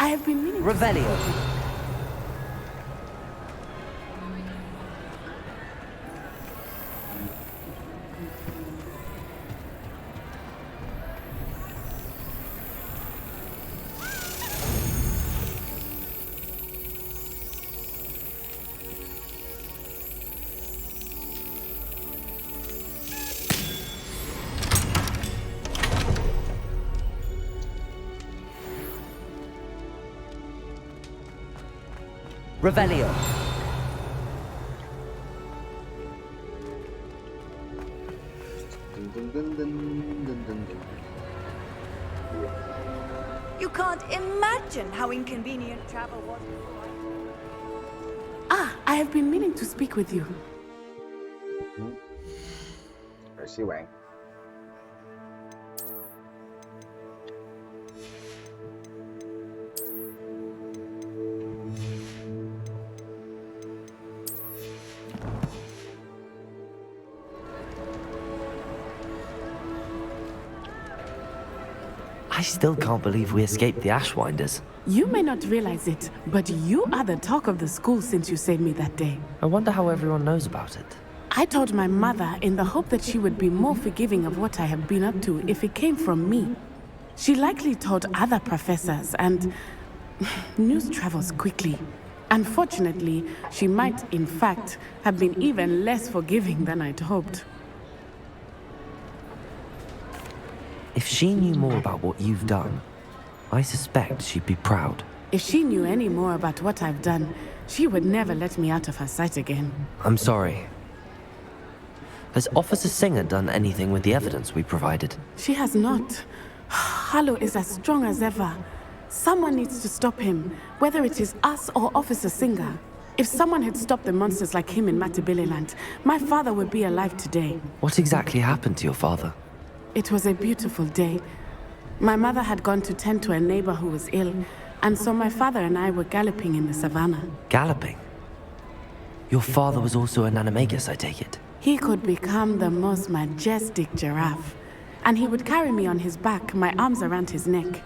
I have been meaning to... Revelio. Revelio. You can't imagine how inconvenient travel was before I have been meaning to speak with you. Where's she Wang? I still can't believe we escaped the Ashwinders. You may not realize it, but you are the talk of the school since you saved me that day. I wonder how everyone knows about it. I told my mother in the hope that she would be more forgiving of what I have been up to if it came from me. She likely told other professors, and news travels quickly. Unfortunately, she might, in fact, have been even less forgiving than I'd hoped. If she knew more about what you've done, I suspect she'd be proud. If she knew any more about what I've done, she would never let me out of her sight again. I'm sorry. Has Officer Singer done anything with the evidence we provided? She has not. Harlow is as strong as ever. Someone needs to stop him, whether it is us or Officer Singer. If someone had stopped the monsters like him in Matabeleland, my father would be alive today. What exactly happened to your father? It was a beautiful day. My mother had gone to tend to a neighbor who was ill, and so my father and I were galloping in the savannah. Galloping? Your father was also an animagus, I take it? He could become the most majestic giraffe, and he would carry me on his back, my arms around his neck.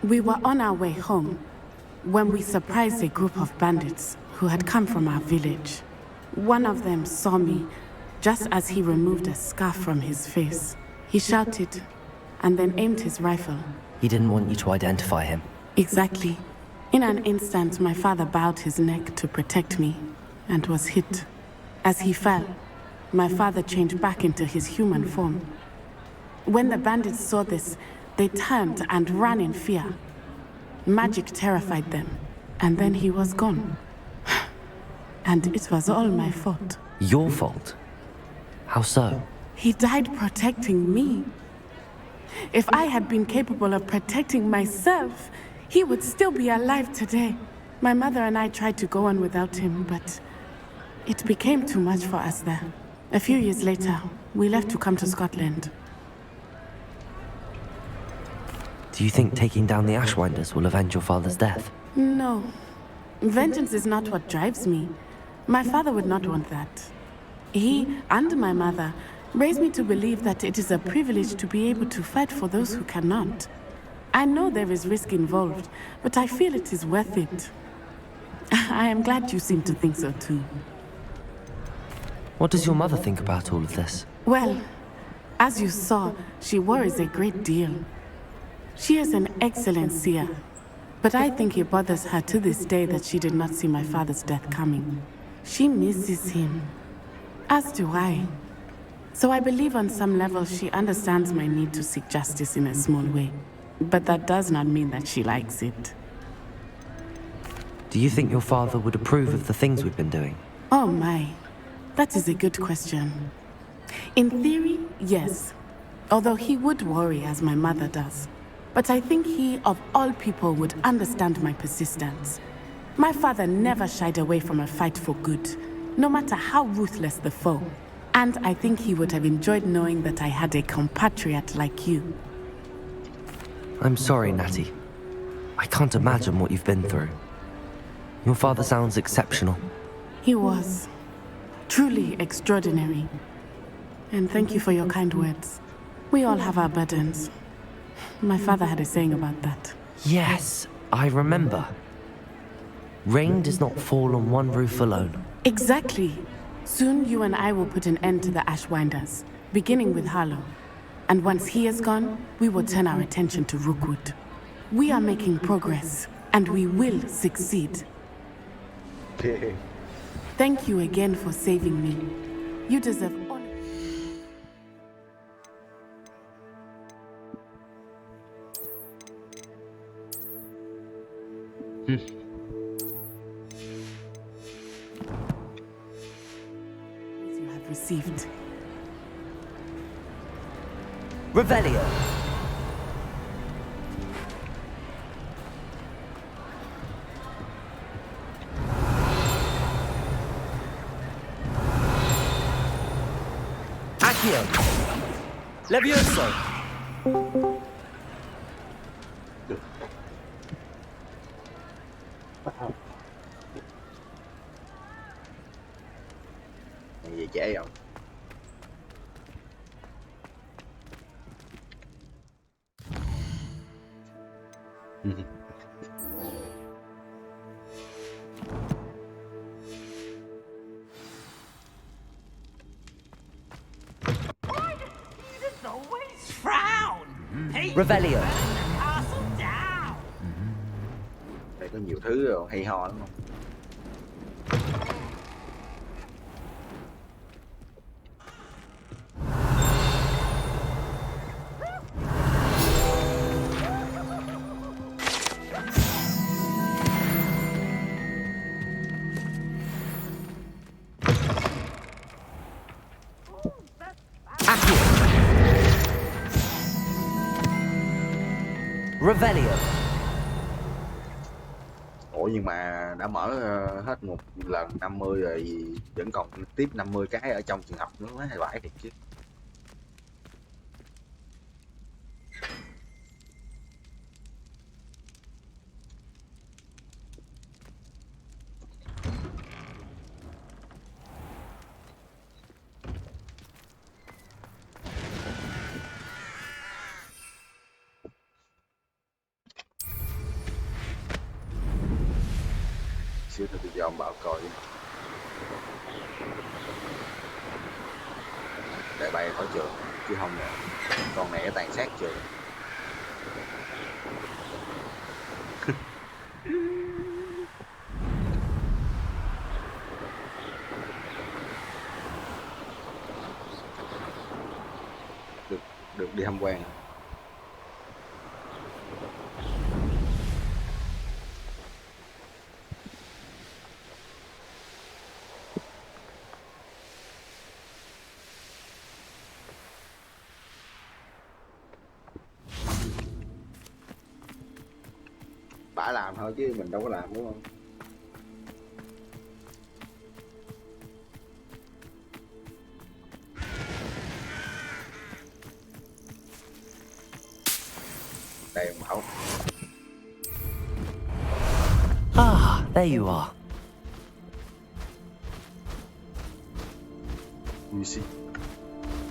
We were on our way home when we surprised a group of bandits who had come from our village. One of them saw me just as he removed a scarf from his face. He shouted and then aimed his rifle. He didn't want you to identify him. Exactly. In an instant, my father bowed his neck to protect me and was hit. As he fell, my father changed back into his human form. When the bandits saw this, they turned and ran in fear. Magic terrified them, and then he was gone. And it was all my fault. Your fault? How so? He died protecting me. If I had been capable of protecting myself, he would still be alive today. My mother and I tried to go on without him, but it became too much for us there. A few years later, we left to come to Scotland. Do you think taking down the Ashwinders will avenge your father's death? No. Vengeance is not what drives me. My father would not want that. He and my mother raised me to believe that it is a privilege to be able to fight for those who cannot. I know there is risk involved, but I feel it is worth it. I am glad you seem to think so too. What does your mother think about all of this? Well, as you saw, she worries a great deal. She is an excellent seer. But I think it bothers her to this day that she did not see my father's death coming. She misses him. As do I. So I believe on some level she understands my need to seek justice in a small way. But that does not mean that she likes it. Do you think your father would approve of the things we've been doing? Oh my. That is a good question. In theory, yes. Although he would worry as my mother does. But I think he, of all people, would understand my persistence. My father never shied away from a fight for good, no matter how ruthless the foe. And I think he would have enjoyed knowing that I had a compatriot like you. I'm sorry, Natty. I can't imagine what you've been through. Your father sounds exceptional. He was. Truly extraordinary. And thank you for your kind words. We all have our burdens. My father had a saying about that. Yes, I remember. Rain does not fall on one roof alone. Exactly. Soon you and I will put an end to the Ashwinders, beginning with Harlow. And once he is gone, we will turn our attention to Rookwood. We are making progress, and we will succeed. Thank you again for saving me. You deserve honor. You have received. Revelio. Accio. Levioso. Này về trễ không? Revelio. Đây có nhiều thứ hay ho lắm không? Accio. Revelio. Ủa nhưng mà đã mở hết một lần 50 rồi vẫn còn tiếp 50 cái ở trong trường học nữa, mới hay vãi thiệt chứ. Xíu nữa tôi cho ông bảo coi để bay khỏi trường chứ không nè con này tàn sát trường. được đi tham quan. Bả làm thôi chứ mình đâu có làm, đúng không? Đây ông Bảo. Ah, there you are. You see.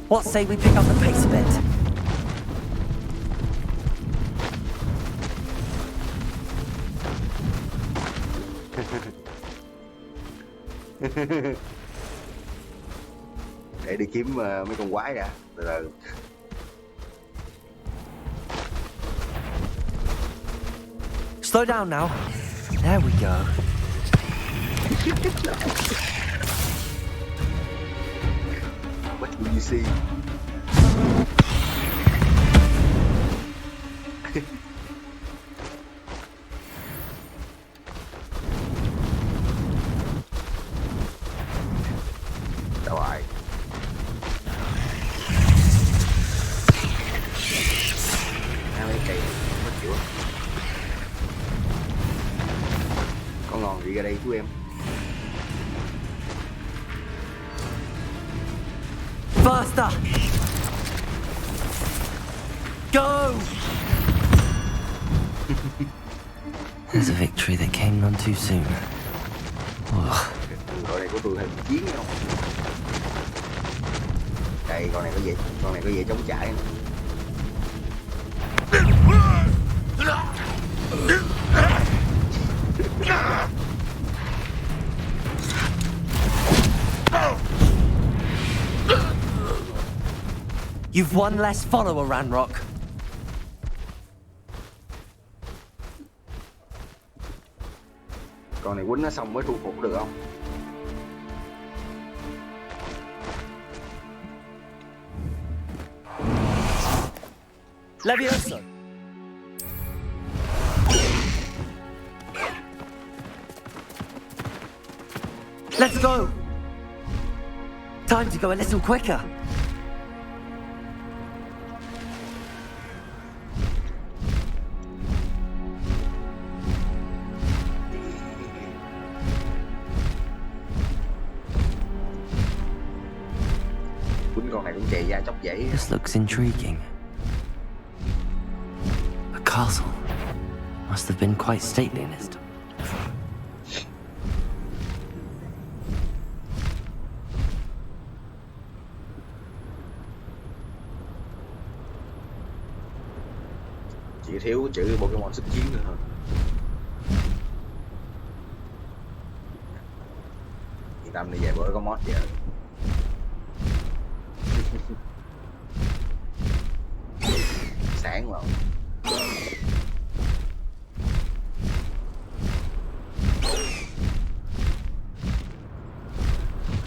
What say we pick up the pace a bit? Để đi kiếm mấy con quái đã. Từ từ. Slow down now. There we go. What will you see? Đâu rồi? Mấy cây mất chịu. Con ngon gì ra đây chú em? Faster! Go! There's a victory that came none too soon. Ugh. Đội này của tôi hơi chiến không? Đây con này có vẻ chống chạy nữa. You've one less follower, Ranrock. Con này quýnh nó xong mới thu phục được không? Levioso. Let's go. Time to go a little quicker. Quýnh con này cũng chạy ra chóc dãy. This looks intriguing. A castle. Must have been quite stately in its time. Chỉ thiếu chữ Pokemon sức chiến nữa thôi. Yên tâm đi, về bữa có mod giờ. Sáng vào.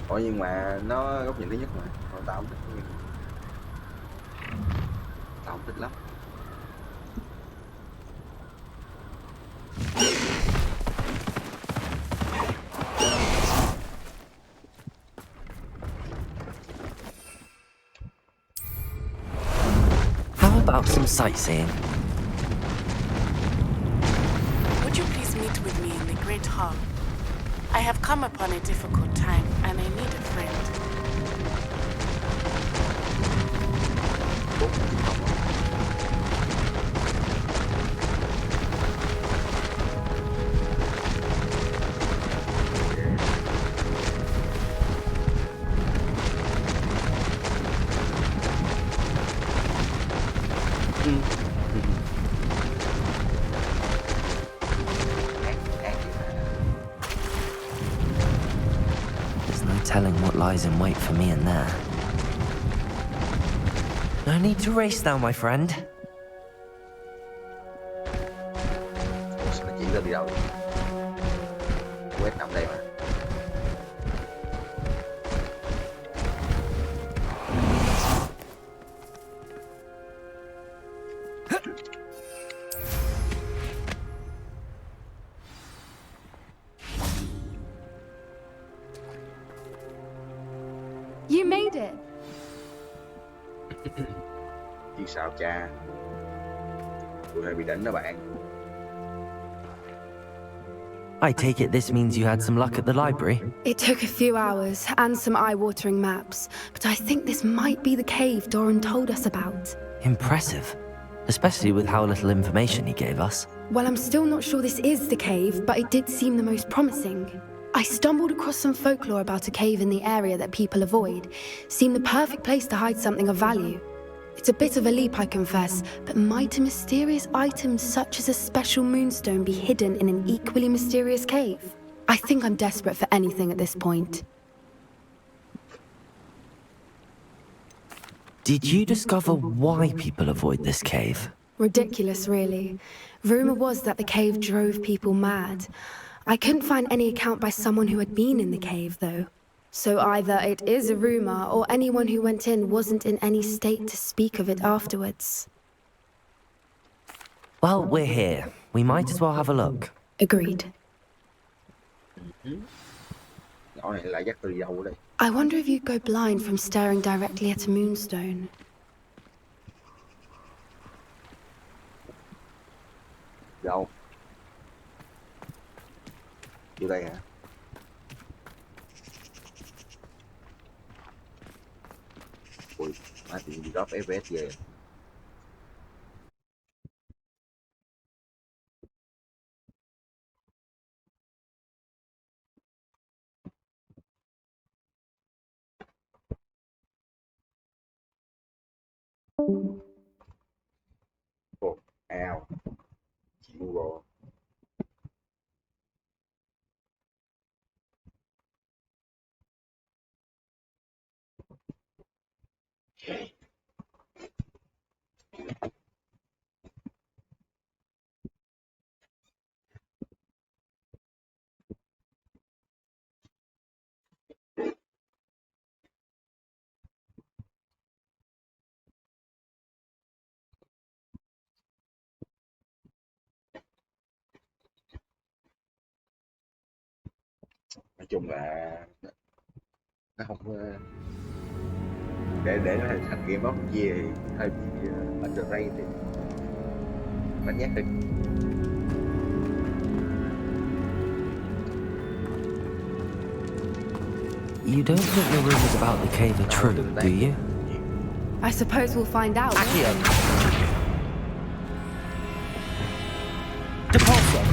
Ủa nhưng mà nó góc nhìn thứ nhất mà, còn tao không thích. Tao không thích lắm. How about some sightseeing? Would you please meet with me in the Great Hall? I have come upon a difficult time, and I need a friend. There's no telling what lies in wait for me in there. No need to race now, my friend. Sao nó chỉ lên đi đâu? Quét nằm đây mà. You made it. Chứ sao cha? Tôi hơi bị đỉnh đó bạn. I take it this means you had some luck at the library. It took a few hours and some eye-watering maps, but I think this might be the cave Doran told us about. Impressive. Especially with how little information he gave us. Well, I'm still not sure this is the cave, but it did seem the most promising. I stumbled across some folklore about a cave in the area that people avoid. Seemed the perfect place to hide something of value. It's a bit of a leap, I confess, but might a mysterious item such as a special moonstone be hidden in an equally mysterious cave? I think I'm desperate for anything at this point. Did you discover why people avoid this cave? Ridiculous, really. Rumor was that the cave drove people mad. I couldn't find any account by someone who had been in the cave, though. So either it is a rumor, or anyone who went in wasn't in any state to speak of it afterwards. Well, we're here. We might as well have a look. Agreed. Nhỏ này lại dắt tôi dâu đây. I wonder if you'd go blind from staring directly at a moonstone. Đâu? Vô đây hả? Ui, má tiền gì góp FPS về. Ồ, ao. Chịu rồi. Nói chung là nó không để nó thành game of the year thì hơi bị underrated, đánh nhát đi. You don't think the rumors about the cave are true, do you? I suppose we'll find out. Accio! Depulso!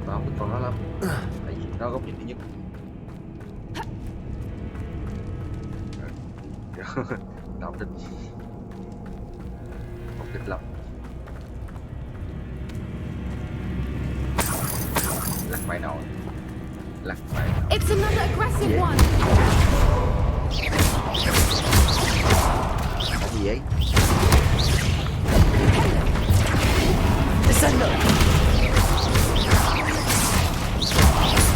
Nó không thích con nó lắm, tại vì nó góc nhìn thứ nhất. Nó không thích lắm. Lắc phải nồi, lắc phải nồi. It's another aggressive one. Cái gì vậy? Descendo!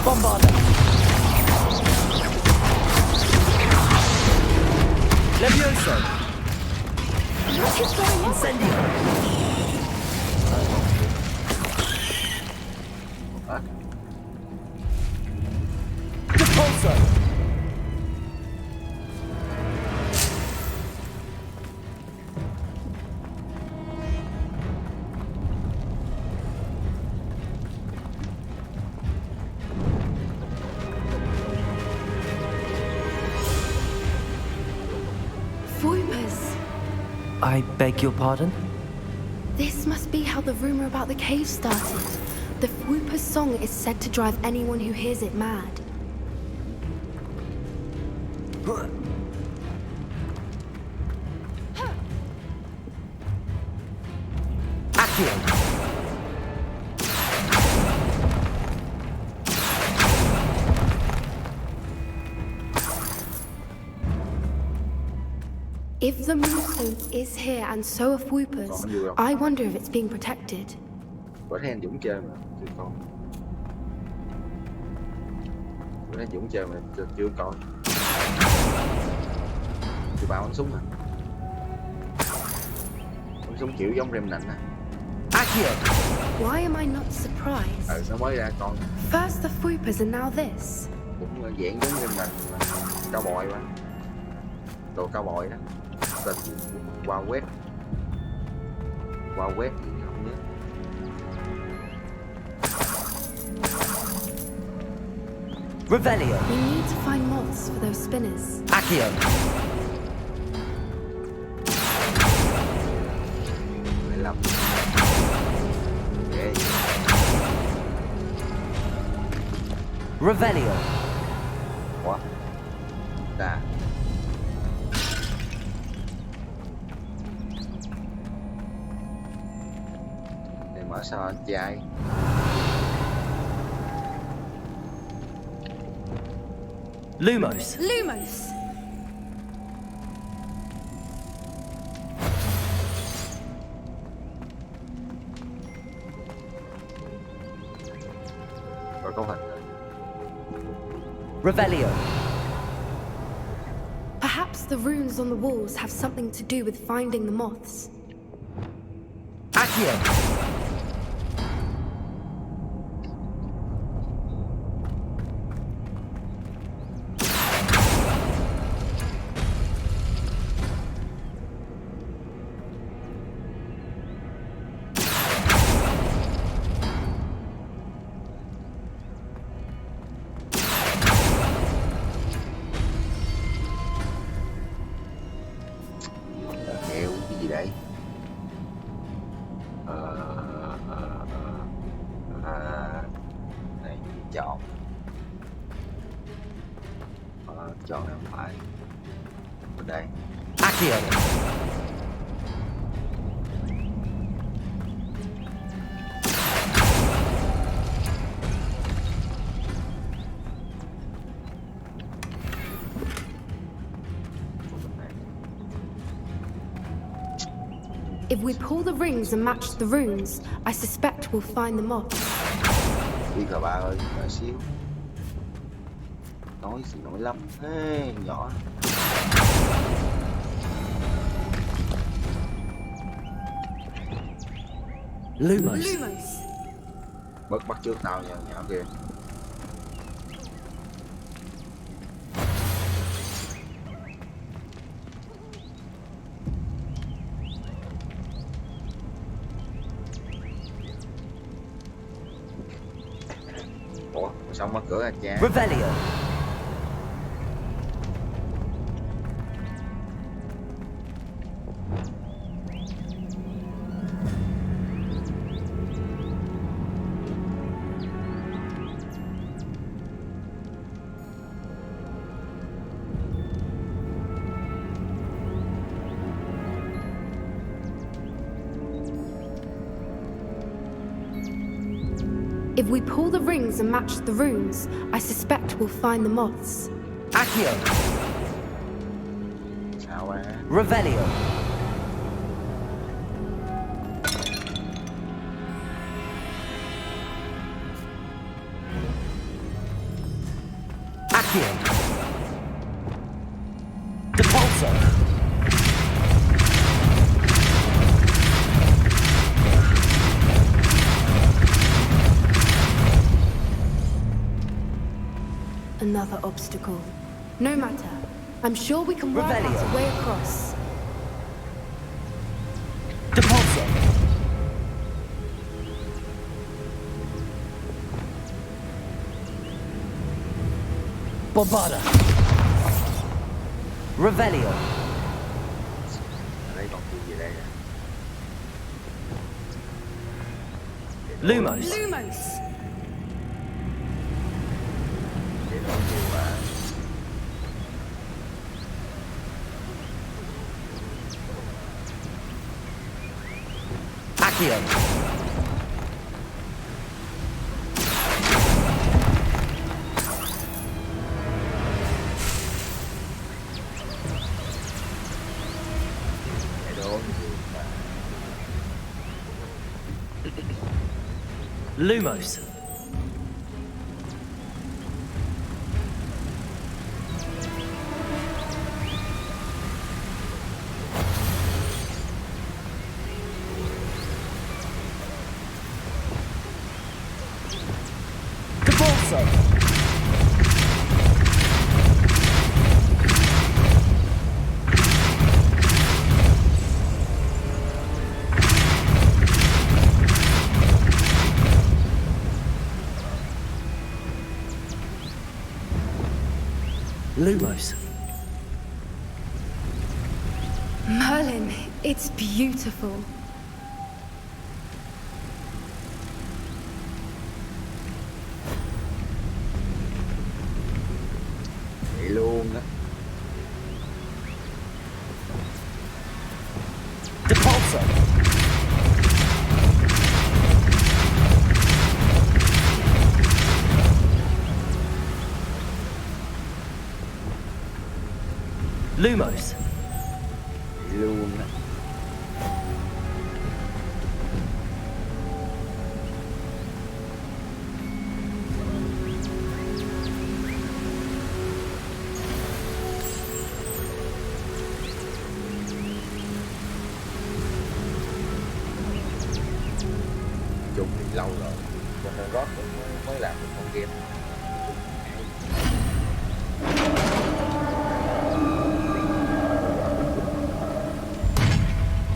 Bombarda! Levioso! What is going on? Incendio! Hả? Depulso! Voipers. I beg your pardon? This must be how the rumor about the cave started. The Whooper's song is said to drive anyone who hears it mad. Accio! If the moonstone is here and so are Whoopers, I wonder if it's being protected. Bữa thấy anh Dũng chơi mà chưa con. Bữa thấy anh Dũng chơi mà chưa con. Chưa bao bắn súng à? Bắn súng kiểu giống Remnant à? Accio! Why am I not surprised? Nó mới ra con. First the Whoopers and now this. Cũng dạng giống Remnant, cao bòi mà. Đồ cao bòi đó. Tên Wild West. Wild West gì không nhớ. Revelio! We need to find moths for those spinners. Accio! 25. Okay. Revelio. Ủa? Ta. Để mở sao anh trai. Lumos. Lumos! Rồi có hình rồi. Revelio. Perhaps the runes on the walls have something to do with finding the moths. Accio. Kẹo cái gì đây? Này chọn. Chọn nào phải. Ở đây. Accio. If we pull the rings and match the runes, I suspect we'll find the moths. Biết rồi ba ơi, đợi xíu. Nói gì nói lắm thế nhỏ. Lumos. Lumos! Bắt trước tao nha nhỏ kia. Ủa, sao mở cửa anh cha? Revelio. If we pull the rings and match the runes, I suspect we'll find the moths. Accio. Sao á? Revelio. Accio. Depulso. Another obstacle. No matter. I'm sure we can work out Revelio. a way across. Depulso. Bombada. Revelio. Ở đây còn cái gì đây nè? Lumos. Lumos! Để đó nhiều quá. Accio. Để đó nhiều quá. Lumos. Depulso. Lumos. Merlin, it's beautiful. Lumos. Luôn á. Chung thì lâu rồi, cho nên rót mới làm được con game.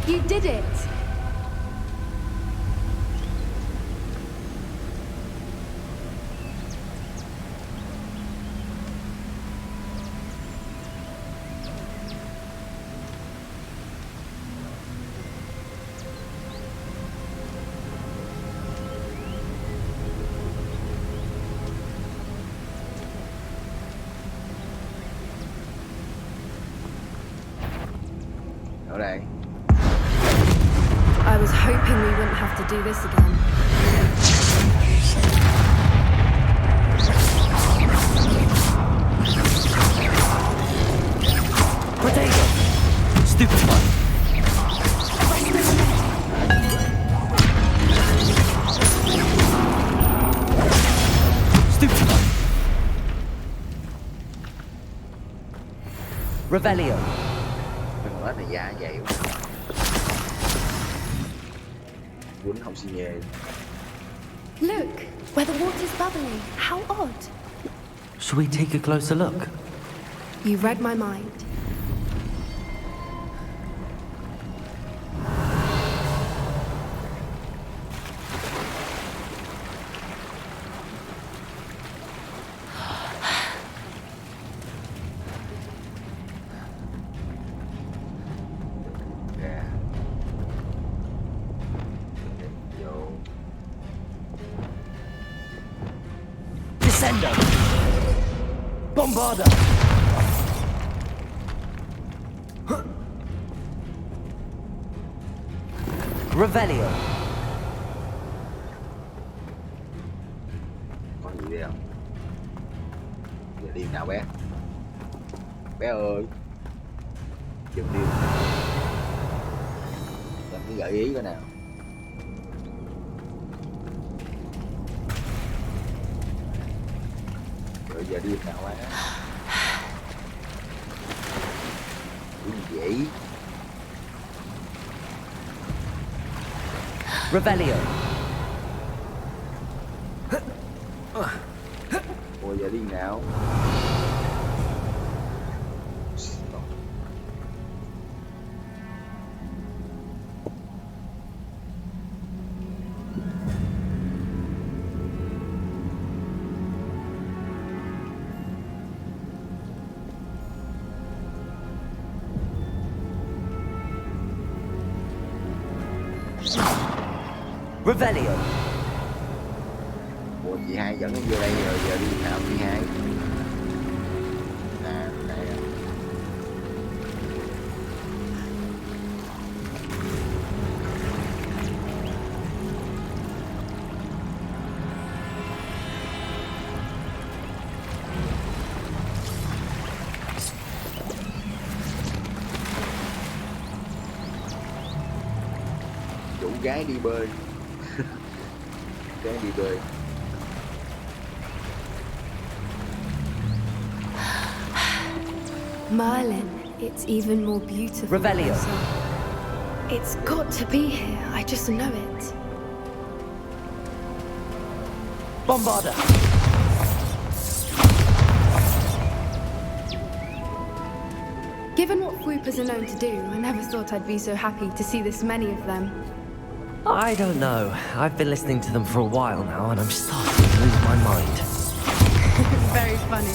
You did it! Ở đây. I was hoping we wouldn't have to do this again. Potato! Stupid one. Stupid one. Revelio. Đừng nói này da vậy quá. Quýnh không xi nhê. Look, where the water's bubbling. How odd. Shall we take a closer look? You read my mind. Ra. Vô. Descendo! Bombarda! Revelio. Có gì đây không? Giờ đi nào bé? Bé ơi. Dừng đi. Làm cái gợi ý coi nào. Rồi giờ đi nào bé? Cái gì vậy? Revelio. Ôi giờ đi nào? Revelio. Ủa chị hai dẫn nó vô đây rồi giờ đi nào chị hai? À đây à. Chủ gái đi bơi. Gái đi bơi. Merlin, it's even more beautiful. Revelio. It's got to be here. I just know it. Bombarda. Given what swoopers are known to do, I never thought I'd be so happy to see this many of them. I don't know. I've been listening to them for a while now, and I'm starting to lose my mind. Very funny.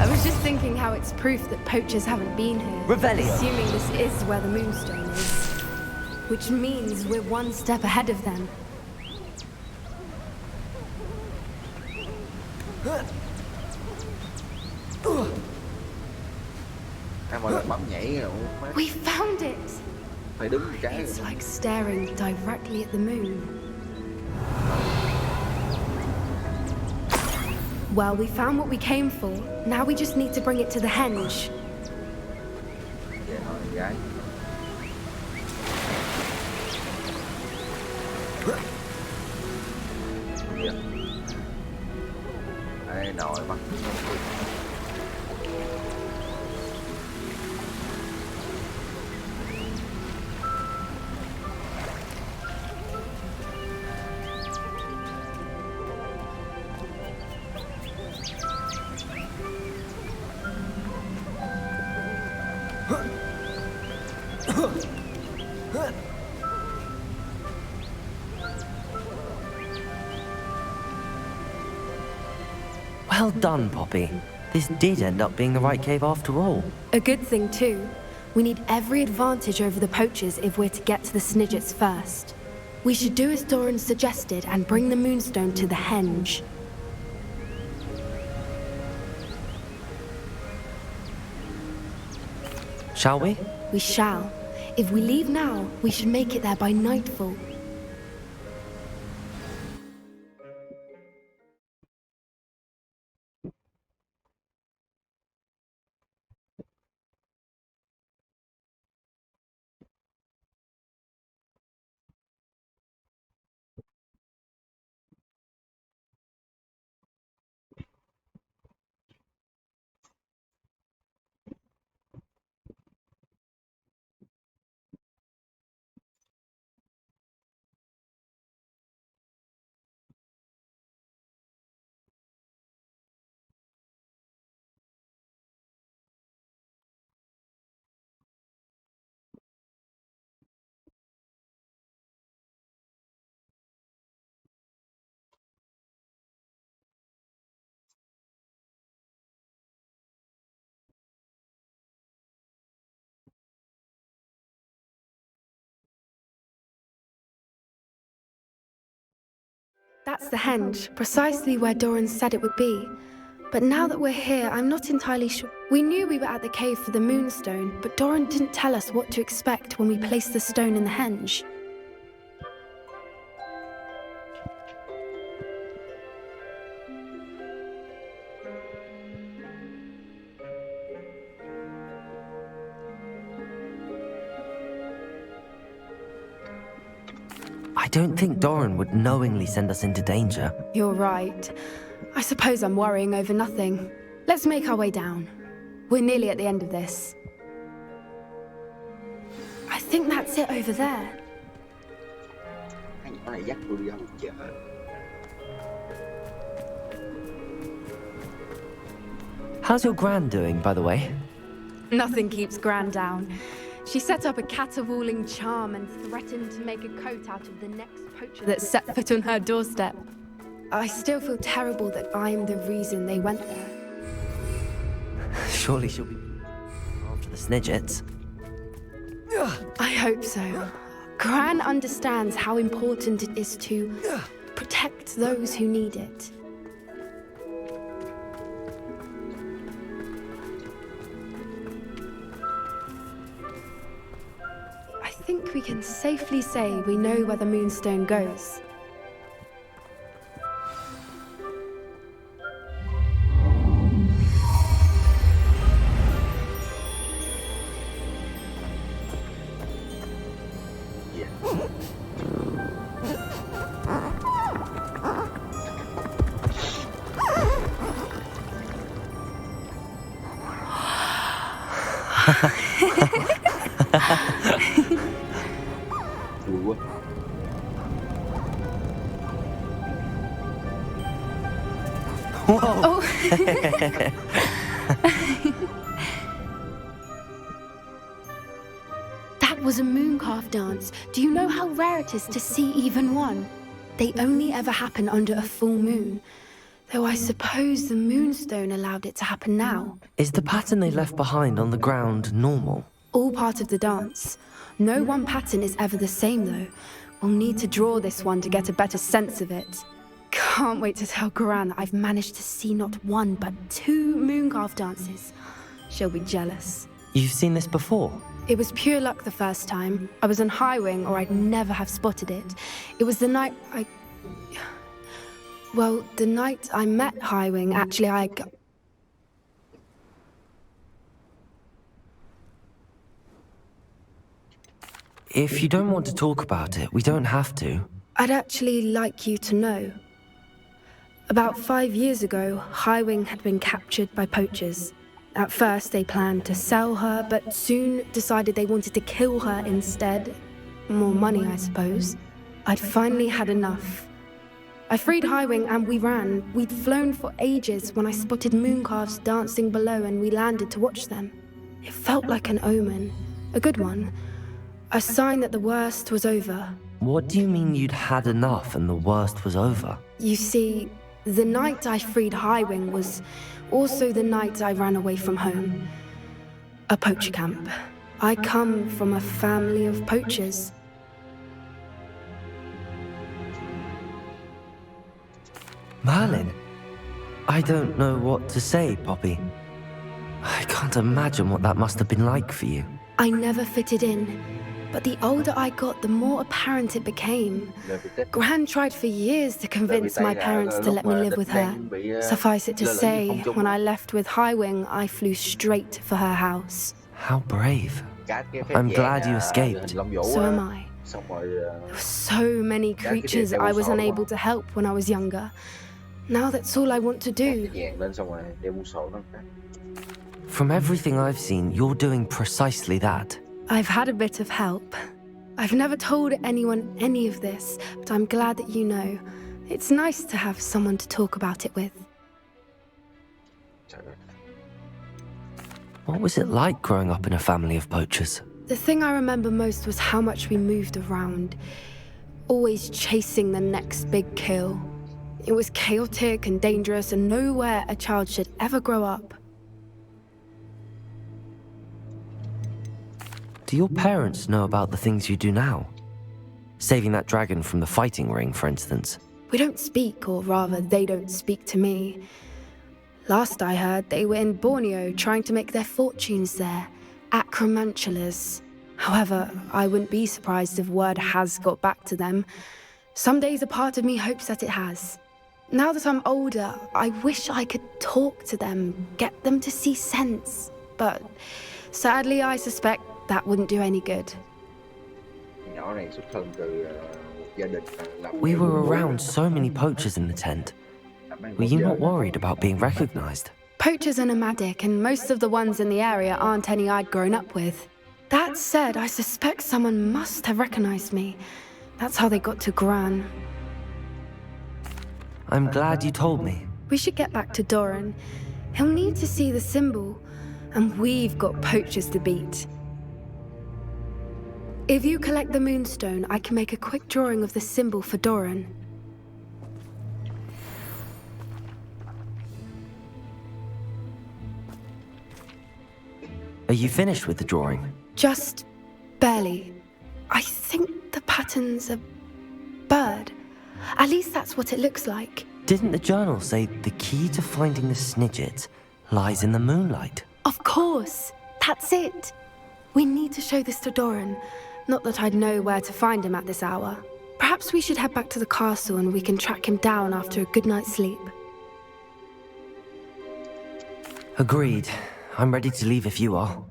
I was just thinking how it's proof that poachers haven't been here. Revelio. Assuming this is where the moonstone is. Which means we're one step ahead of them. À, mọi lần bấm nhảy rồi. We found it! Phải đứng một cái. It's like staring directly at the moon. Well, we found what we came for. Now we just need to bring it to the henge. gái. Kìa. Đây nồi bắt. Well done, Poppy. This did end up being the right cave after all. A good thing, too. We need every advantage over the poachers if we're to get to the Snidgets first. We should do as Doran suggested and bring the Moonstone to the henge. Shall we? We shall. If we leave now, we should make it there by nightfall. That's the henge, precisely where Doran said it would be. But now that we're here, I'm not entirely sure. We knew we were at the cave for the Moonstone, but Doran didn't tell us what to expect when we placed the stone in the henge. I don't think Doran would knowingly send us into danger. You're right. I suppose I'm worrying over nothing. Let's make our way down. We're nearly at the end of this. I think that's it over there. Cái nhỏ này dắt tôi đi đâu chợ. How's your gran doing, by the way? Nothing keeps Gran down. She set up a caterwauling charm and threatened to make a coat out of the next poacher that set foot on her doorstep. I still feel terrible that I'm the reason they went there. Surely she'll be after the Snidgets. I hope so. Gran understands how important it is to protect those who need it. I think we can safely say we know where the Moonstone goes. Vui quá. Whoa! Oh. That was a mooncalf dance. Do you know how rare it is to see even one? They only ever happen under a full moon. Though I suppose the Moonstone allowed it to happen now. Is the pattern they left behind on the ground normal? All part of the dance. No one pattern is ever the same, though. We'll need to draw this one to get a better sense of it. Can't wait to tell Gran that I've managed to see not one, but 2 mooncalf dances. She'll be jealous. You've seen this before? It was pure luck the first time. I was on Highwing, or I'd never have spotted it. It was the night Well, the night I met Highwing, actually, If you don't want to talk about it, we don't have to. I'd actually like you to know. About 5 years ago, Highwing had been captured by poachers. At first, they planned to sell her, but soon decided they wanted to kill her instead. More money, I suppose. I'd finally had enough. I freed Highwing and we ran. We'd flown for ages when I spotted mooncalves dancing below and we landed to watch them. It felt like an omen. A good one. A sign that the worst was over. What do you mean you'd had enough and the worst was over? You see, the night I freed Highwing was also the night I ran away from home. A poacher camp. I come from a family of poachers. Merlin? I don't know what to say, Poppy. I can't imagine what that must have been like for you. I never fitted in, but the older I got, the more apparent it became. Gran tried for years to convince my parents to let me live with her. Suffice it to say, when I left with Highwing, I flew straight for her house. How brave. I'm glad you escaped. So am I. There were so many creatures I was unable to help when I was younger. Now that's all I want to do. From everything I've seen, you're doing precisely that. I've had a bit of help. I've never told anyone any of this, but I'm glad that you know. It's nice to have someone to talk about it with. What was it like growing up in a family of poachers? The thing I remember most was how much we moved around, always chasing the next big kill. It was chaotic and dangerous and nowhere a child should ever grow up. Do your parents know about the things you do now? Saving that dragon from the fighting ring, for instance. We don't speak, or rather, they don't speak to me. Last I heard, they were in Borneo trying to make their fortunes there. Acromantulas. However, I wouldn't be surprised if word has got back to them. Some days a part of me hopes that it has. Now that I'm older, I wish I could talk to them, get them to see sense. But sadly, I suspect that wouldn't do any good. We were around so many poachers in the tent. Were you not worried about being recognized? Poachers are nomadic, and most of the ones in the area aren't any I'd grown up with. That said, I suspect someone must have recognized me. That's how they got to Gran. I'm glad you told me. We should get back to Doran. He'll need to see the symbol, and we've got poachers to beat. If you collect the moonstone, I can make a quick drawing of the symbol for Doran. Are you finished with the drawing? Just barely. I think the pattern's a bird. At least that's what it looks like. Didn't the journal say the key to finding the Snidget lies in the moonlight? Of course. That's it. We need to show this to Doran. Not that I'd know where to find him at this hour. Perhaps we should head back to the castle and we can track him down after a good night's sleep. Agreed. I'm ready to leave if you are.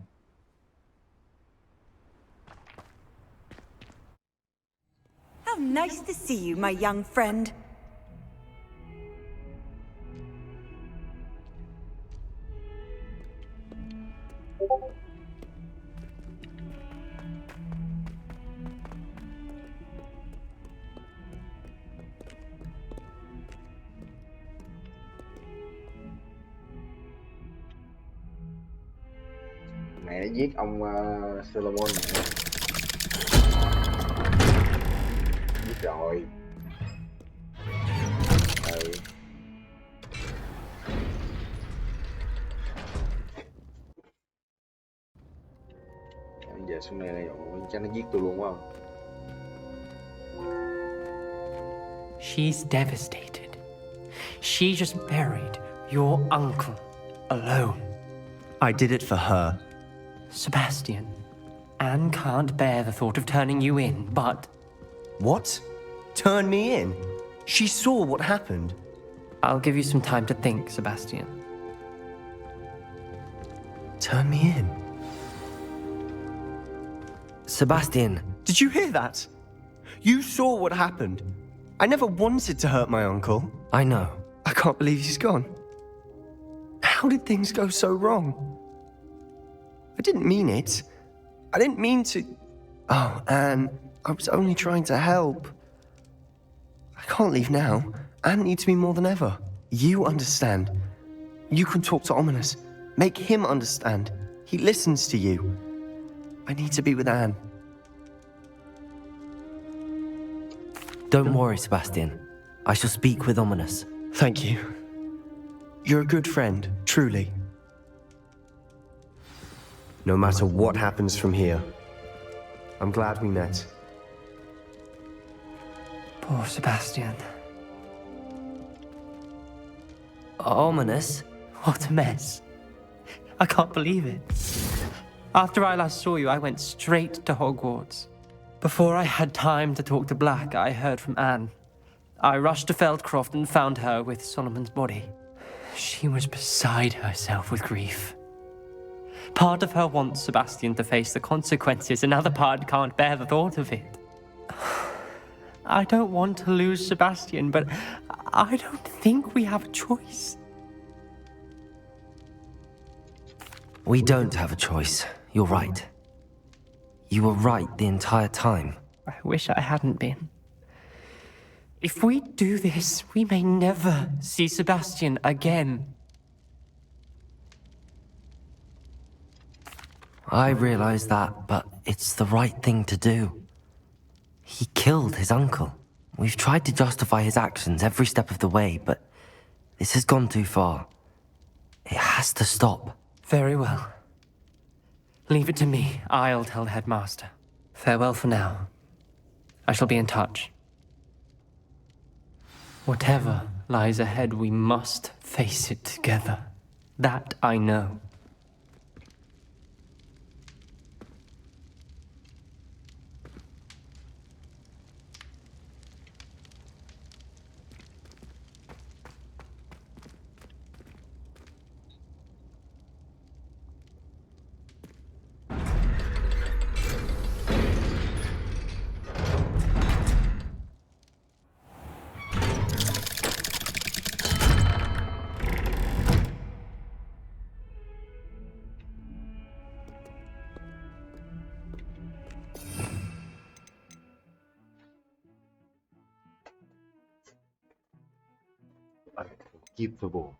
How nice to see you, my young friend. Mẹ đã giết ông Solomon này. Giết rồi. Bây giờ xuống đây này, chắc nó giết tôi luôn quá không? She's devastated. She just buried your uncle alone. I did it for her. Sebastian, Anne can't bear the thought of turning you in, but... What? Turn me in? She saw what happened. I'll give you some time to think, Sebastian. Turn me in? Sebastian, Did you hear that? You saw what happened. I never wanted to hurt my uncle. I know. I can't believe he's gone. How did things go so wrong? I didn't mean it. I didn't mean to... Oh, Anne, I was only trying to help. I can't leave now. Anne needs me more than ever. You understand. You can talk to Ominous. Make him understand. He listens to you. I need to be with Anne. Don't worry, Sebastian. I shall speak with Ominous. Thank you. You're a good friend, truly. No matter what happens from here, I'm glad we met. Poor Sebastian. Ominous? What a mess. I can't believe it. After I last saw you, I went straight to Hogwarts. Before I had time to talk to Black, I heard from Anne. I rushed to Feldcroft and found her with Solomon's body. She was beside herself with grief. Part of her wants Sebastian to face the consequences, another part can't bear the thought of it. I don't want to lose Sebastian, but I don't think we have a choice. We don't have a choice. You're right. You were right the entire time. I wish I hadn't been. If we do this, we may never see Sebastian again. I realize that, but it's the right thing to do. He killed his uncle. We've tried to justify his actions every step of the way, but this has gone too far. It has to stop. Very well. Leave it to me. I'll tell the headmaster. Farewell for now. I shall be in touch. Whatever lies ahead, we must face it together. That I know. Unforgivable.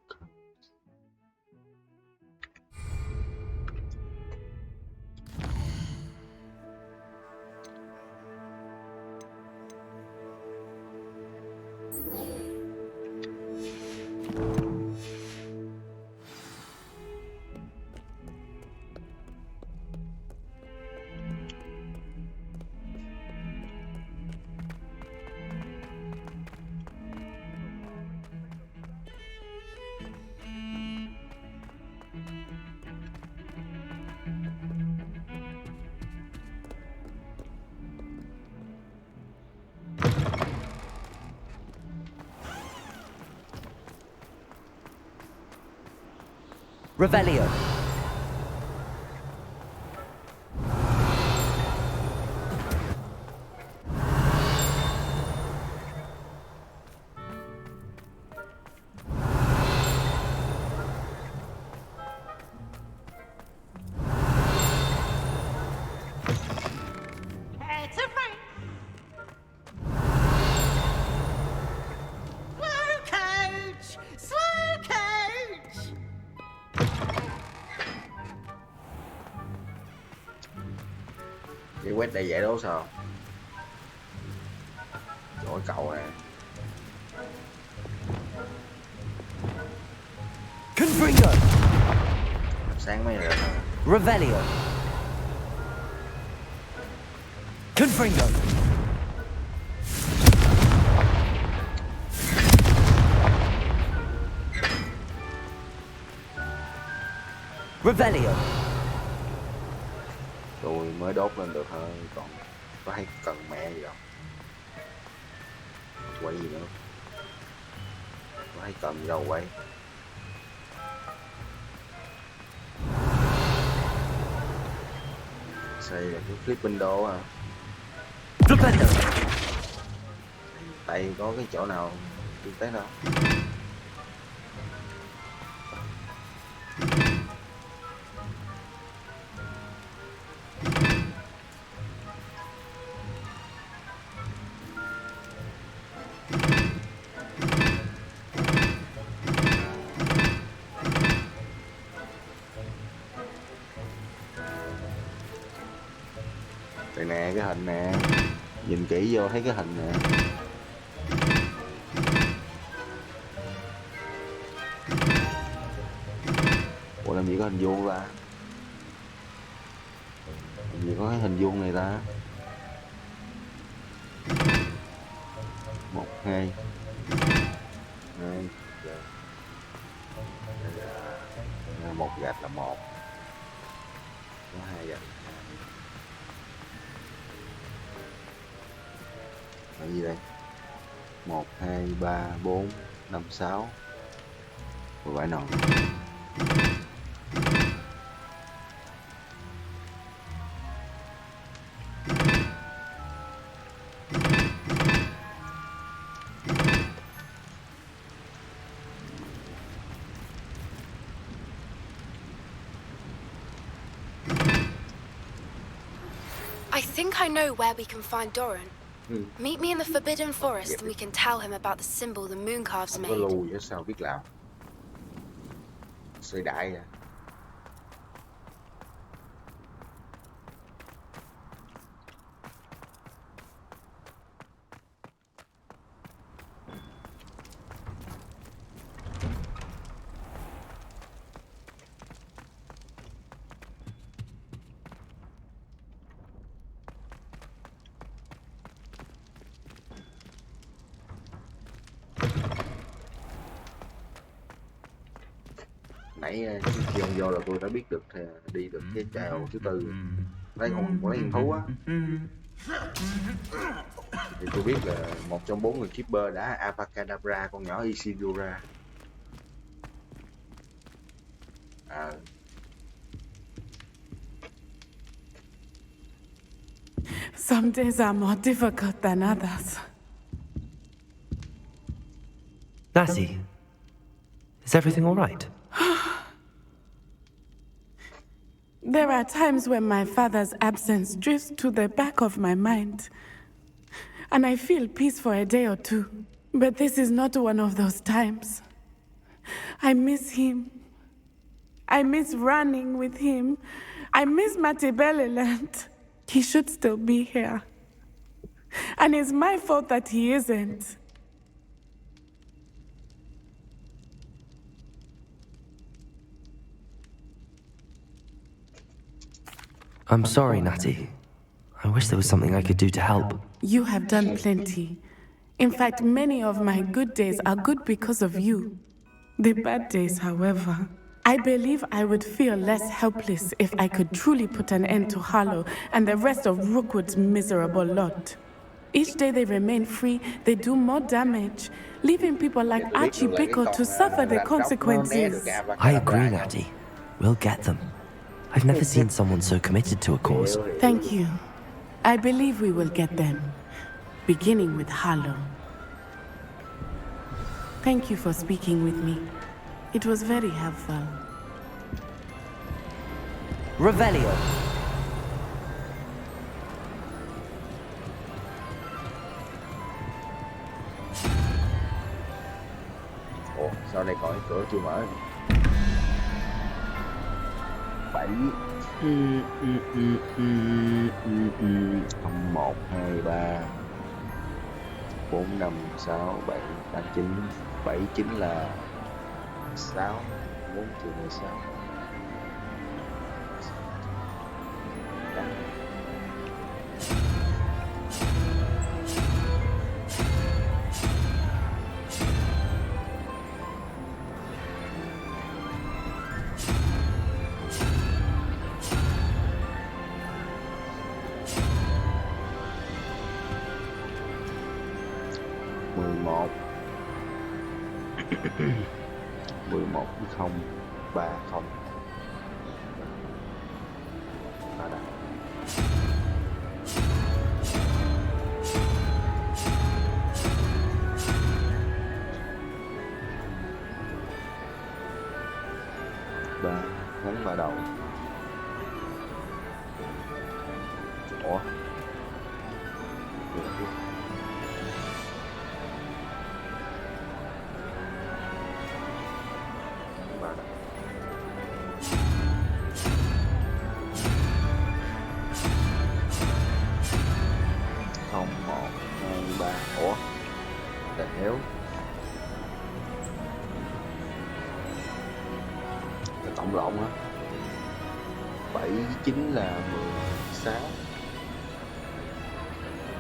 Revelio. It's a break. Slow coach. Cái quét đây dễ đấu sao? Chỗ cậu nè. Confringo. Sáng mấy rồi. Revelio. Confringo. Revelio. Tôi mới đốt lên được thôi, còn có hay cần mẹ gì đâu. Quay gì nữa? Có hay cần gì đâu quay. Xây là cái flip window à. Tại có cái chỗ nào đi tới đâu. Đây nè, cái hình nè, nhìn kỹ vô thấy cái hình nè. Ủa làm gì có hình vuông ta? Làm gì có cái hình vuông này ta? 1, 2 2 1 gạch là 1, có 2 gạch là gì đây? 1, 2, 3, 4, 5, 6 rồi vải nòn. I think I know where we can find Doran. Meet me in the Forbidden Forest and we can tell him about the symbol the Mooncalves Không có made. lùi á, sao biết làm. Xây đại à. Nãy khi ông vô là tôi đã biết được đi được cái chèo thứ tư, lấy con thú á, thì tôi biết là một trong 4 người keeper đã Avacadabra con nhỏ Isidora. Some days are more difficult than others. Lassie, is everything all right? There are times when my father's absence drifts to the back of my mind, and I feel peace for a day or two. But this is not one of those times. I miss him. I miss running with him. I miss Matibeleland. He should still be here. And it's my fault that he isn't. I'm sorry, Natty. I wish there was something I could do to help. You have done plenty. In fact, many of my good days are good because of you. The bad days, however, I believe I would feel less helpless if I could truly put an end to Harlow and the rest of Rookwood's miserable lot. Each day they remain free, they do more damage, leaving people like Archie Bickle to suffer the consequences. I agree, Natty. We'll get them. I've never seen someone so committed to a cause. Thank you. I believe we will get them, beginning with Harlow. Thank you for speaking with me. It was very helpful. Revelio. Ủa, sao đây còn cái cửa chưa mở? 7 1 2 3 4 5 6 7 8 9 7 9 là 6 4 trừ 16 11 11 0 3 0 đó. ngắn vào đầu. Ủa? Được chứ. Ngắn vào đầu. Không, 1, 2, 3. Ủa? Đéo. Tổng lộn á. 7 với 9 là 16.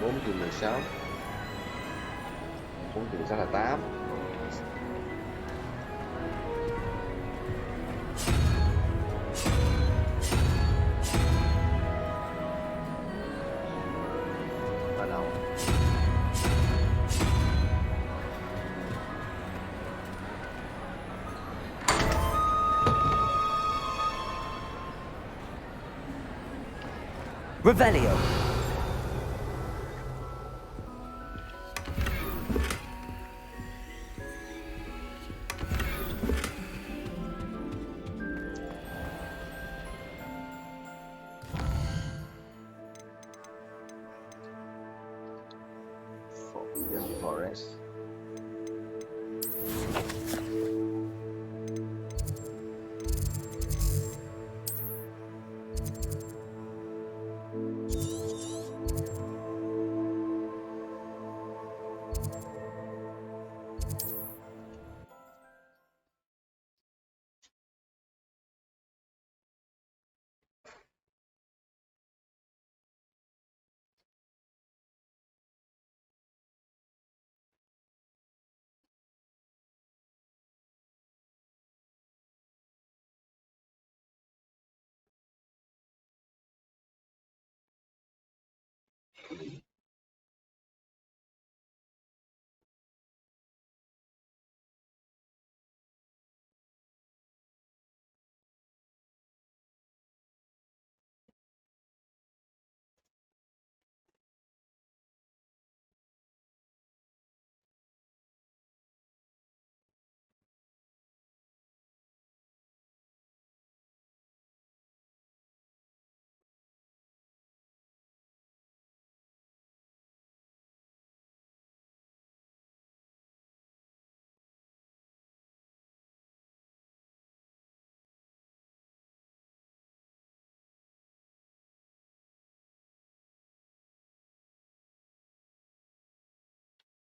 4 trừ 16. 4 trừ 16 là 8. Bắt đầu. Revelio. Forbidden Forest.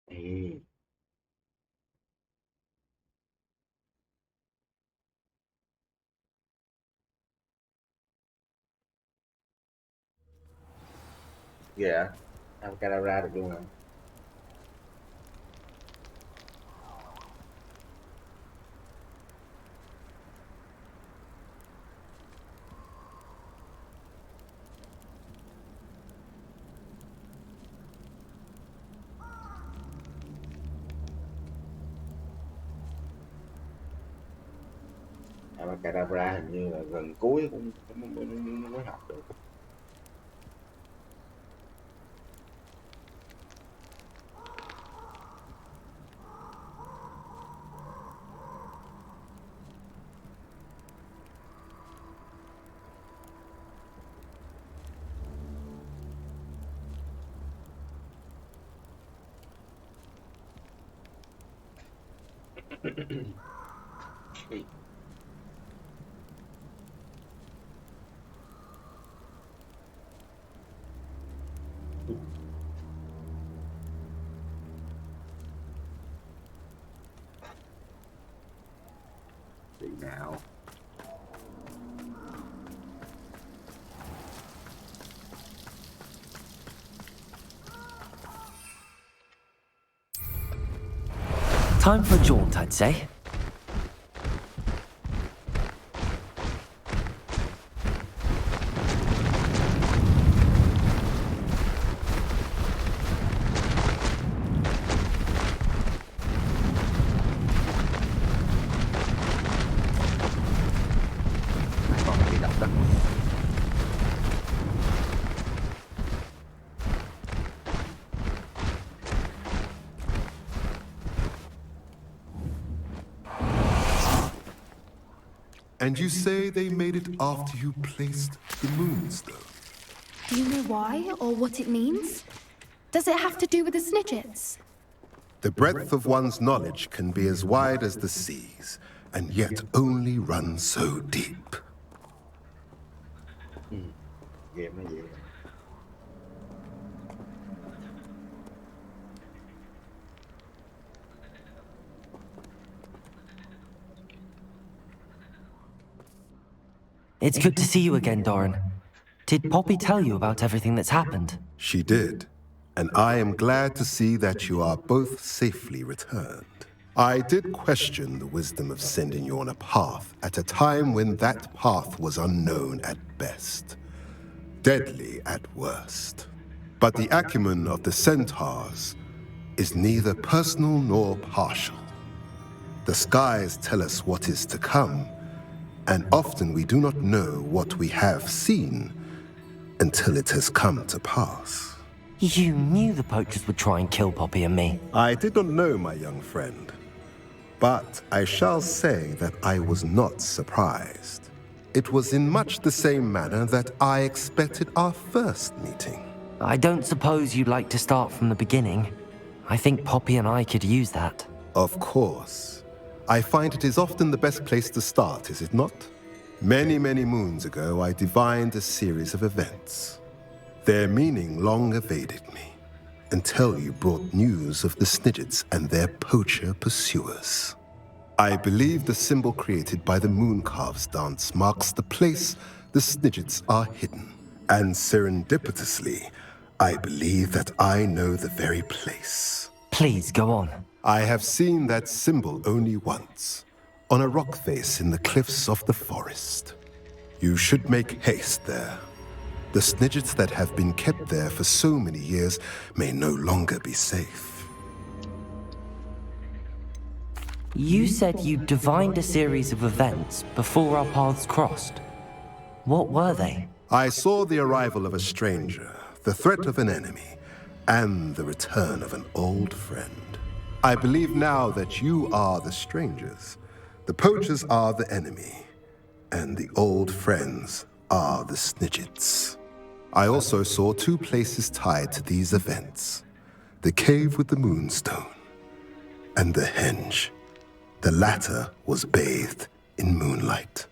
Ê, ghê ạ. Abracadabra được luôn hả? Abracadabra hình như là gần cuối cũng mới học được. Đi nào. Time for a jaunt, I'd say. Còn bị động đất. And you say they made it after you placed the moonstone? Do you know why or what it means? Does it have to do with the Snidgets? The breadth of one's knowledge can be as wide as the seas, and yet only run so deep. Game nó vậy. It's good to see you again, Doran. Did Poppy tell you about everything that's happened? She did, and I am glad to see that you are both safely returned. I did question the wisdom of sending you on a path at a time when that path was unknown at best, deadly at worst. But the acumen of the centaurs is neither personal nor partial. The skies tell us what is to come, and often we do not know what we have seen until it has come to pass. You knew the poachers would try and kill Poppy and me. I did not know, my young friend, but I shall say that I was not surprised. It was in much the same manner that I expected our first meeting. I don't suppose you'd like to start from the beginning. I think Poppy and I could use that. Of course. I find it is often the best place to start, is it not? Many, many moons ago, I divined a series of events. Their meaning long evaded me, until you brought news of the Snidgets and their poacher pursuers. I believe the symbol created by the Mooncalves dance marks the place the Snidgets are hidden. And serendipitously, I believe that I know the very place. Please, go on. I have seen that symbol only once, on a rock face in the cliffs of the forest. You should make haste there. The Snidgets that have been kept there for so many years may no longer be safe. You said you divined a series of events before our paths crossed. What were they? I saw the arrival of a stranger, the threat of an enemy, and the return of an old friend. I believe now that you are the strangers, the poachers are the enemy, and the old friends are the Snidgets. I also saw two places tied to these events: the cave with the moonstone and the henge. The latter was bathed in moonlight.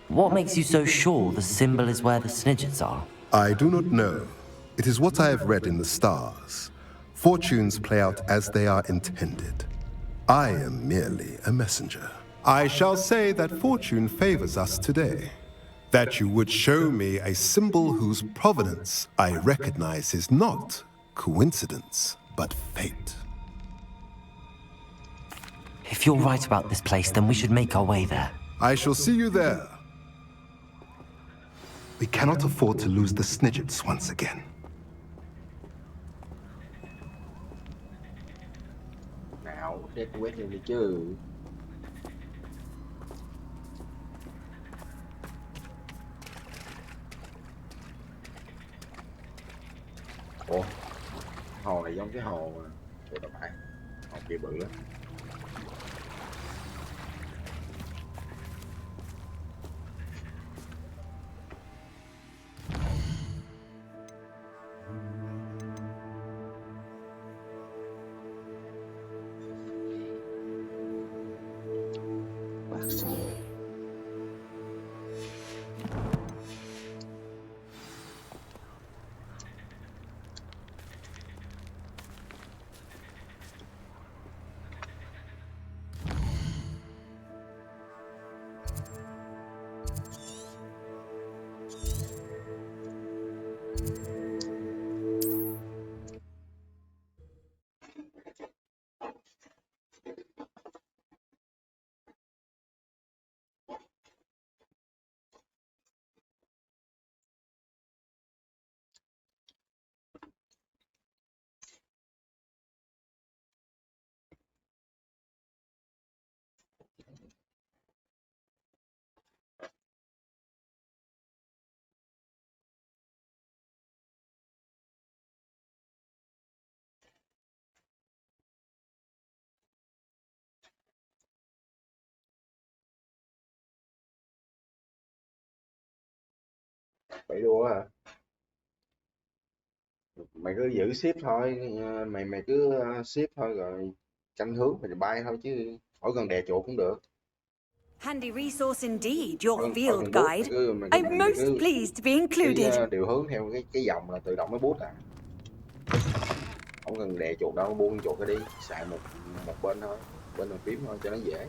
What makes you so sure the symbol is where the Snidgets are? I do not know. It is what I have read in the stars. Fortunes play out as they are intended. I am merely a messenger. I shall say that fortune favors us today. That you would show me a symbol whose provenance I recognize is not coincidence, but fate. If you're right about this place, then we should make our way there. I shall see you there. We cannot afford to lose the Snidgets once again. Nào, để quét lên đi chứ. Ủa, hồ này giống cái hồ của tao phải. Hồ kia bự lắm. Bẫy đua à? Mày cứ giữ ship thôi, mày cứ ship thôi rồi canh hướng mày bay thôi chứ khỏi cần đè chuột cũng được. Handy resource indeed, your Khỏi field cần bút, guide. mày I'm most cứ pleased to be included. điều hướng theo cái dòng là tự động nó bút à. Không cần đè chuột đâu, buông chuột ra đi, xài một bên thôi, bên bàn phím thôi cho nó dễ.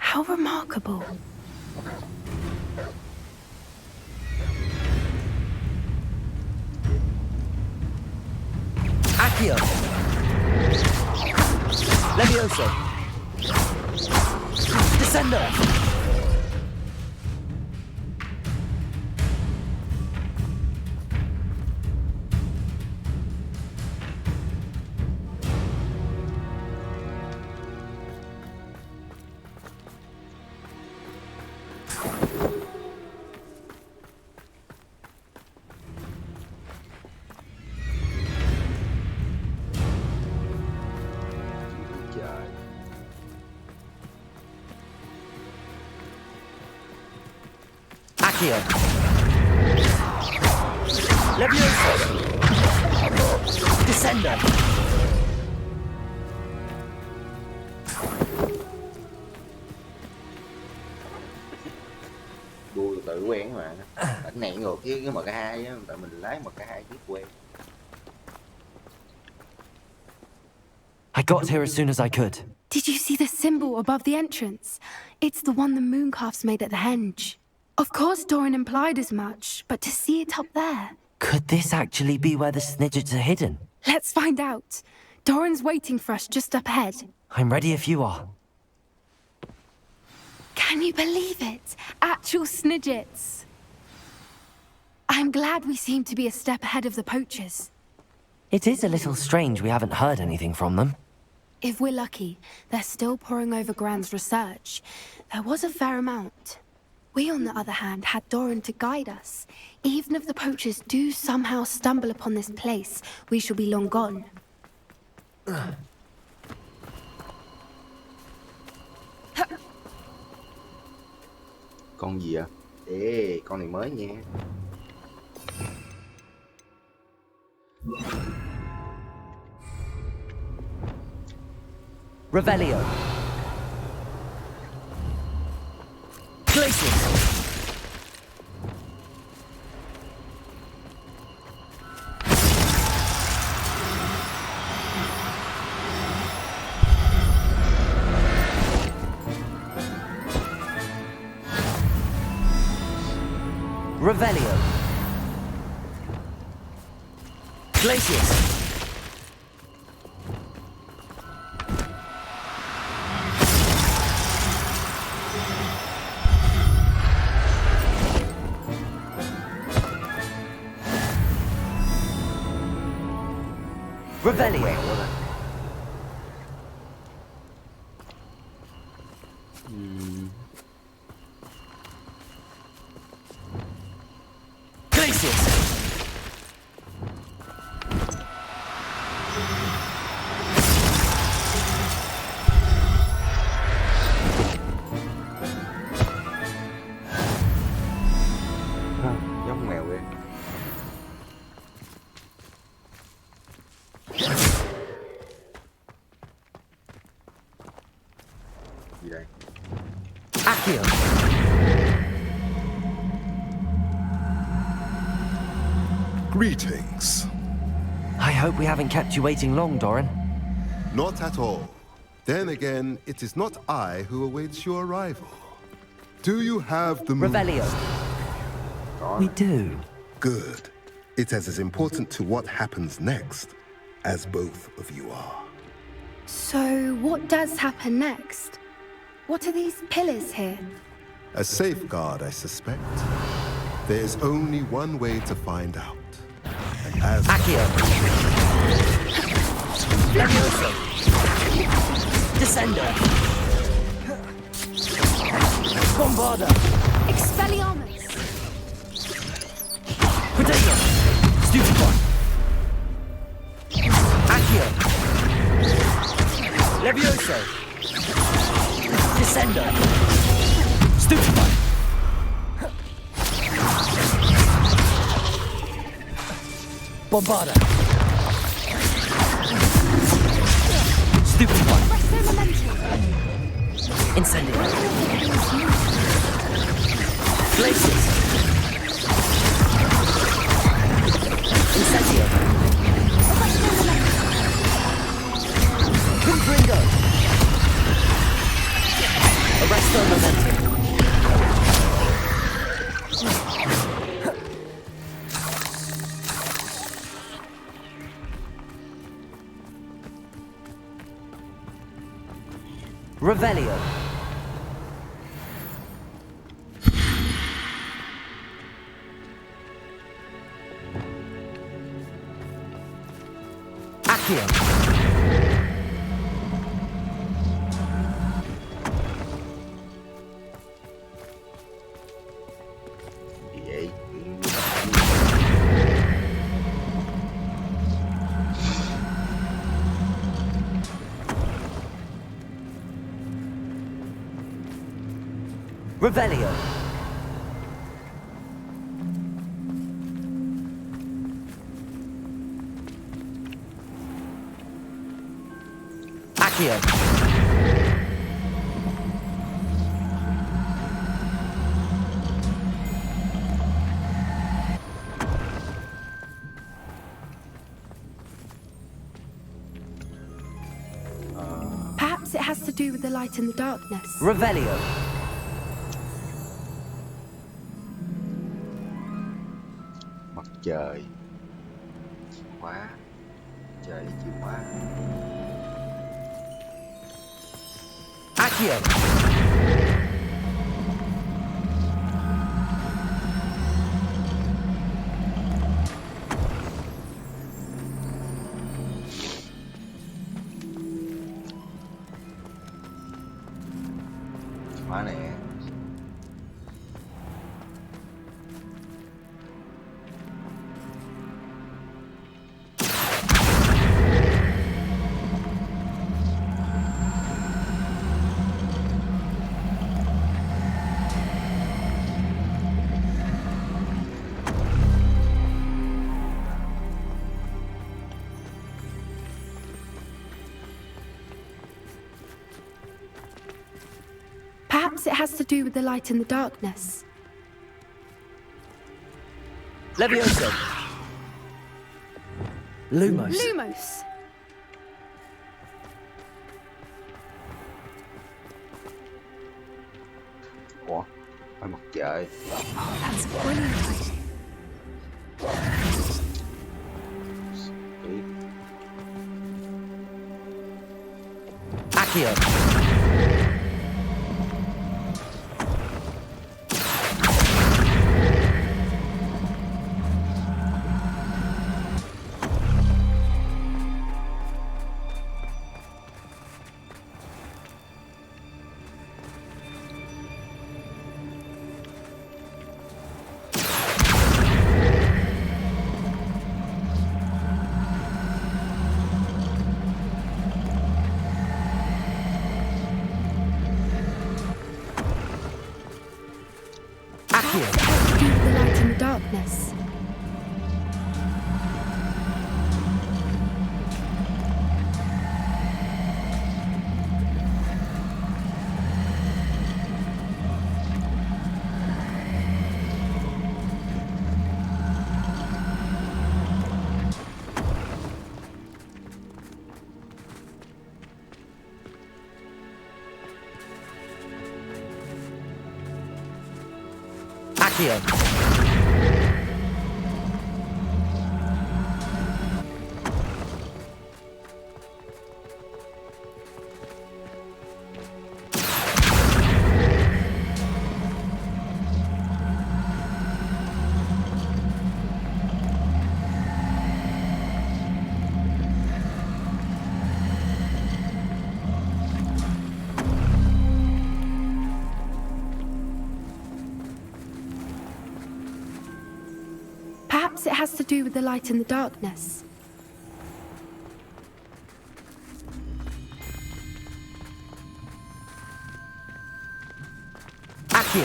How remarkable. Accio! Levioso! Descendo! Trời. Accio! Levioso! Descendo! Đua tự quen mà. Đánh này ngược với cái MK2 á, tại mình lái MK2 trước quen. I got here as soon as I could. Did you see the symbol above the entrance? It's the one the mooncalfs made at the henge. Of course Doran implied as much, but to see it up there... Could this actually be where the Snidgets are hidden? Let's find out. Doran's waiting for us just up ahead. I'm ready if you are. Can you believe it? Actual Snidgets. I'm glad we seem to be a step ahead of the poachers. It is a little strange we haven't heard anything from them. If we're lucky, they're still poring over Gran's research. There was a fair amount. We, on the other hand, had Doran to guide us. Even if the poachers do somehow stumble upon this place, we shall be long gone. Con gì à? Ê, con này mới nha. Revelio. Glacius. Revelio. Glacius. Revelio. Glacius. Giống mèo vậy. Gì đây? Accio. Greetings. I hope we haven't kept you waiting long, Doran. Not at all. Then again, it is not I who awaits your arrival. Do you have the Revelio. We do. Good. It is as important to what happens next as both of you are. So, what does happen next? What are these pillars here? A safeguard, I suspect. There is only one way to find out. And as Accio. Levioso. Descender. Bombarda. Expelliarmus! Potato. Stupefy. Accio. Levioso. Descender. Stupefy. Bombarda. Stupefy. Incendio. Glacius. Incendio. Confringo. Arresto Momentum. Revelio. Accio. Vậy. Revelio. Accio. Perhaps it has to do with the light and the darkness. Revelio. Mặt trời. Quá. Trời chịu quá. Accio. Quá nè. Perhaps it has to do with the light and the darkness. Levioso. Lumos. Lumos! Ủa? Phải mặt trời. That's brilliant. Ý. Accio. Accio. Perhaps it has to do with the light and the darkness. Accio. Perhaps it has to do with the light and the darkness. Accio.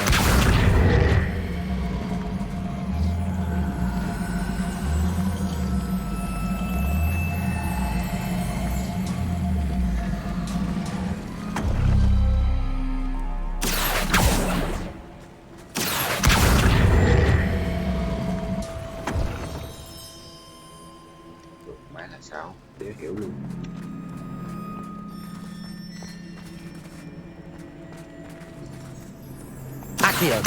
Mãi là sao? Để hiểu luôn. Accio.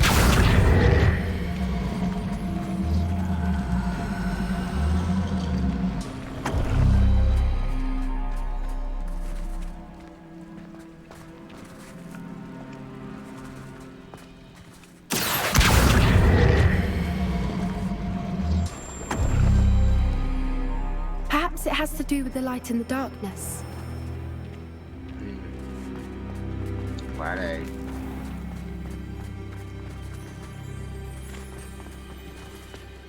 Perhaps it has to do with the light and the darkness. Qua đây.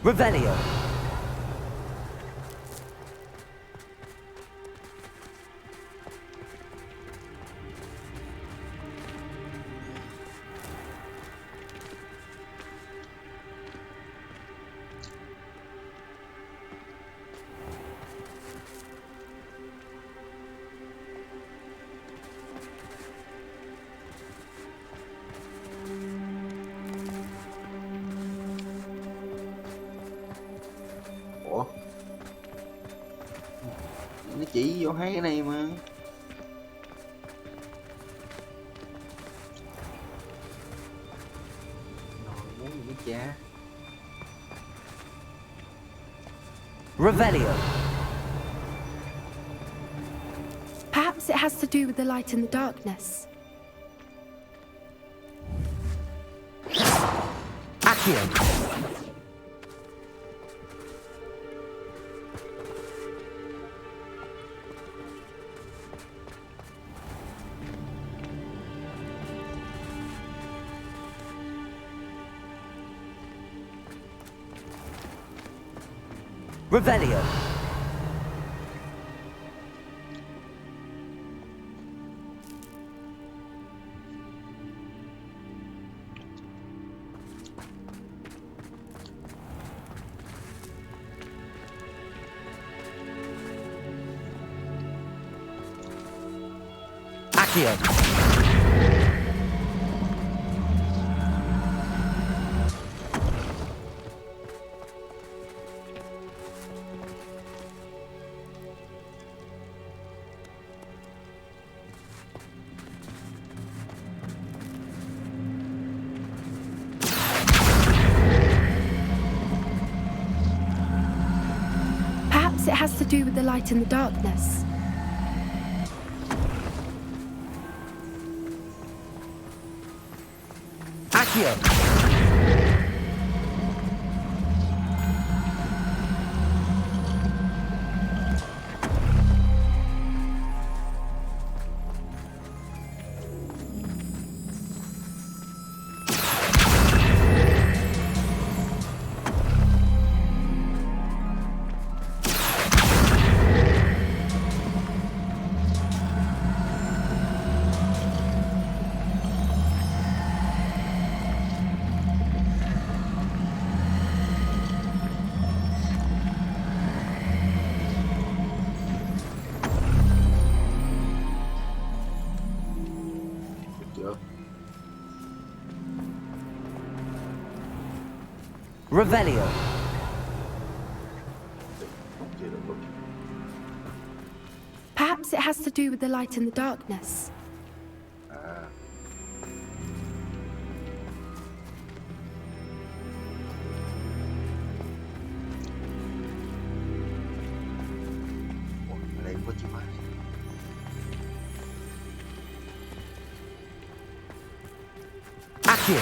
Revelio. Ủa? Nó chỉ vô hai cái này mà. Rồi muốn gì cái cha. Revelio. Perhaps it has to do with the light and the darkness. Accio. Revelio. Accio. Perhaps it has to do with the light and the darkness. Accio. Revelio. Perhaps it has to do with the light and the darkness. có chim ai. Accio!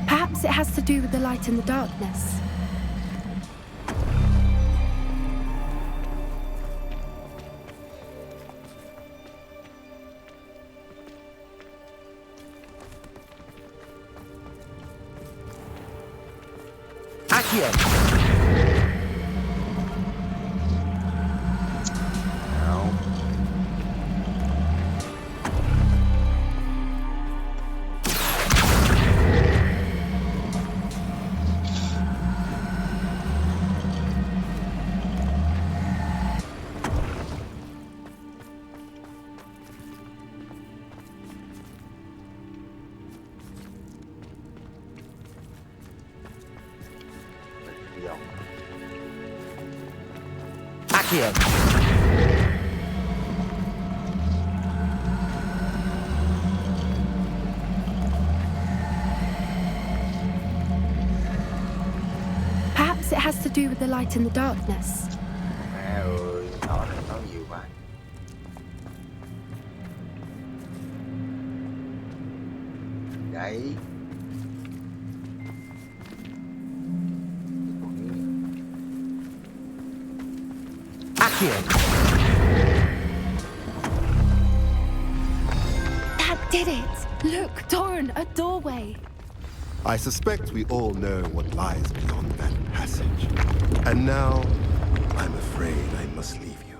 Perhaps it has to do with the light and the darkness. Accio! Nào. Dòng. Accio! Perhaps it has to do with the light and the darkness. Mẹ ơi, nhỏ này nói nhiều quá. Đấy. Accio! That did it! Look, Doran, a doorway. I suspect we all know what lies beyond that passage. And now, I'm afraid I must leave you.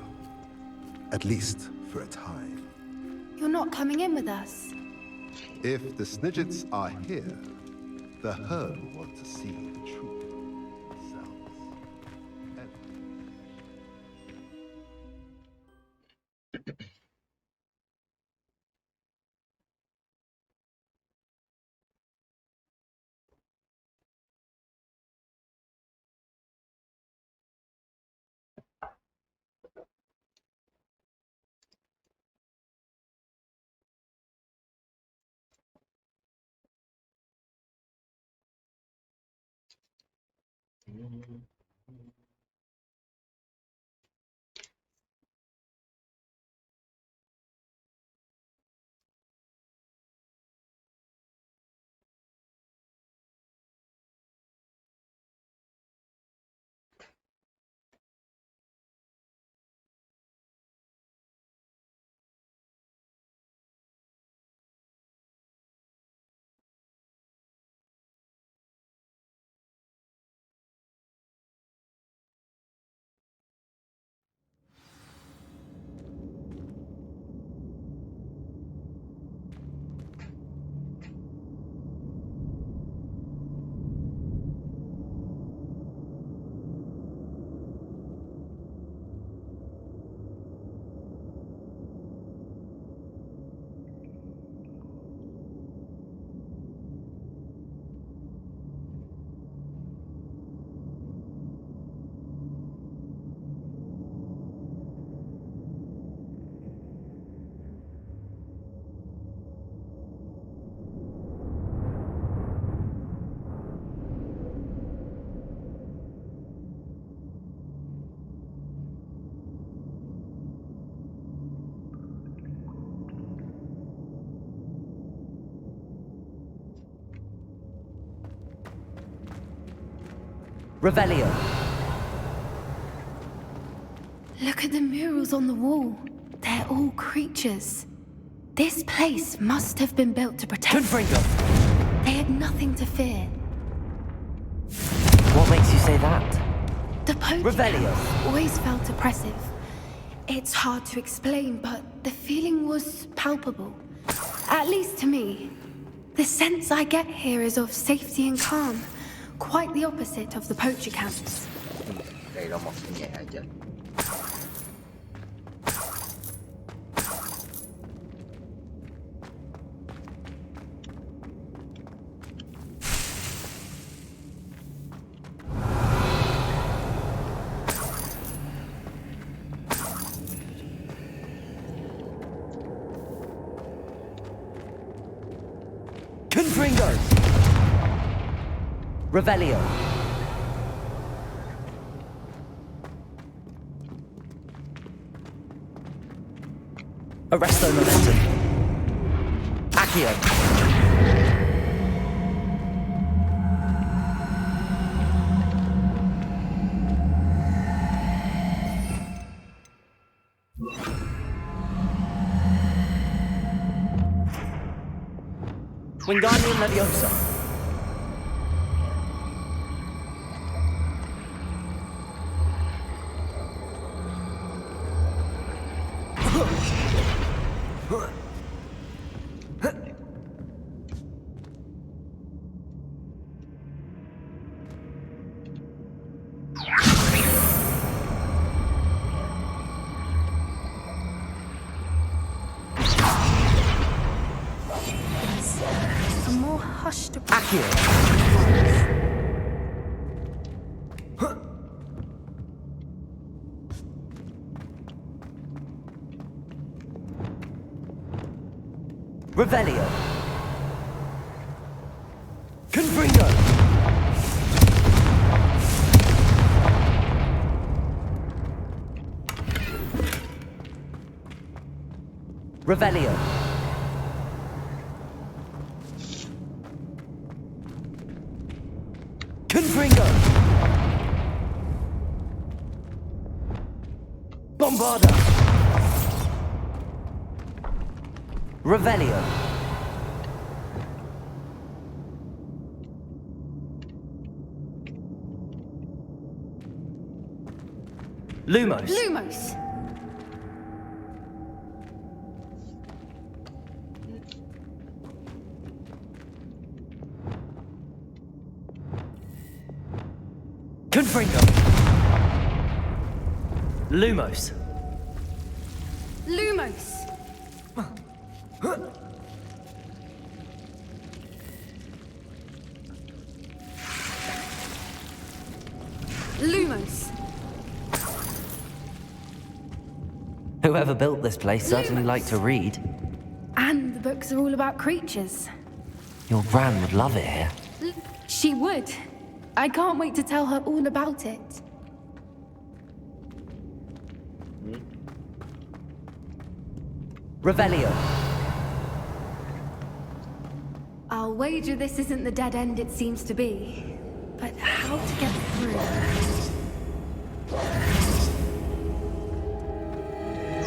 At least for a time. You're not coming in with us. If the Snidgets are here, the herd will want to see the truth themselves. Revelio! Look at the murals on the wall. They're all creatures. This place must have been built to protect Confringo! They had nothing to fear. What makes you say that? The Pope Revelio! always felt oppressive. It's hard to explain, but the feeling was palpable. At least to me. The sense I get here is of safety and calm. Quite the opposite of the poacher camps. Đây là một cái nhà chứ. Confringo! Revelio! Arresto momentum! Accio! Wingardium Leviosa! A more hushed Accio! Revelio! Confringo! Revelio! Confringo! Bombarda! Revelio! Lumos! Lumos! Confringo! Lumos! Lumos! Lumos! Whoever built this place certainly liked to read. And the books are all about creatures. Your Bran would love it here. She would. I can't wait to tell her all about it. Revelio! I'll wager this isn't the dead end it seems to be. But how to get through?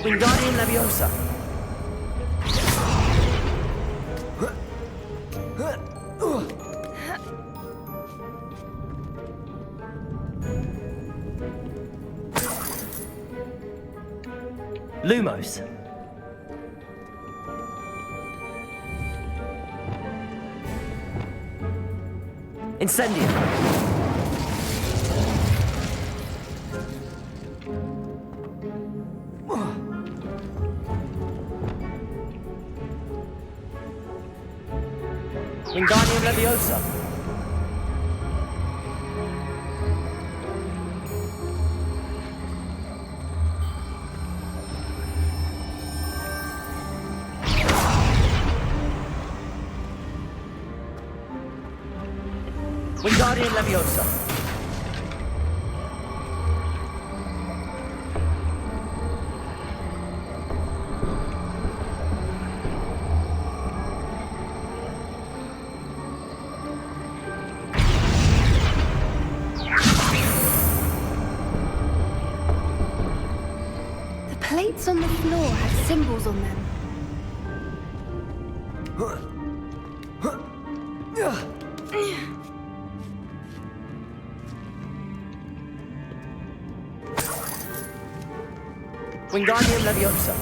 Wingardium Leviosa! Lumos! Incendium! Wingardium Leviosa! Wingardium Leviosa! The plates on the floor have symbols on them. Wingardium Leviosa!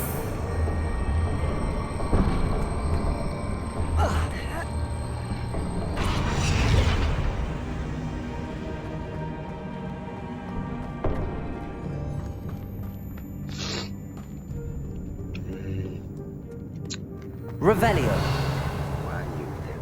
Revelio. Quá nhiều theo.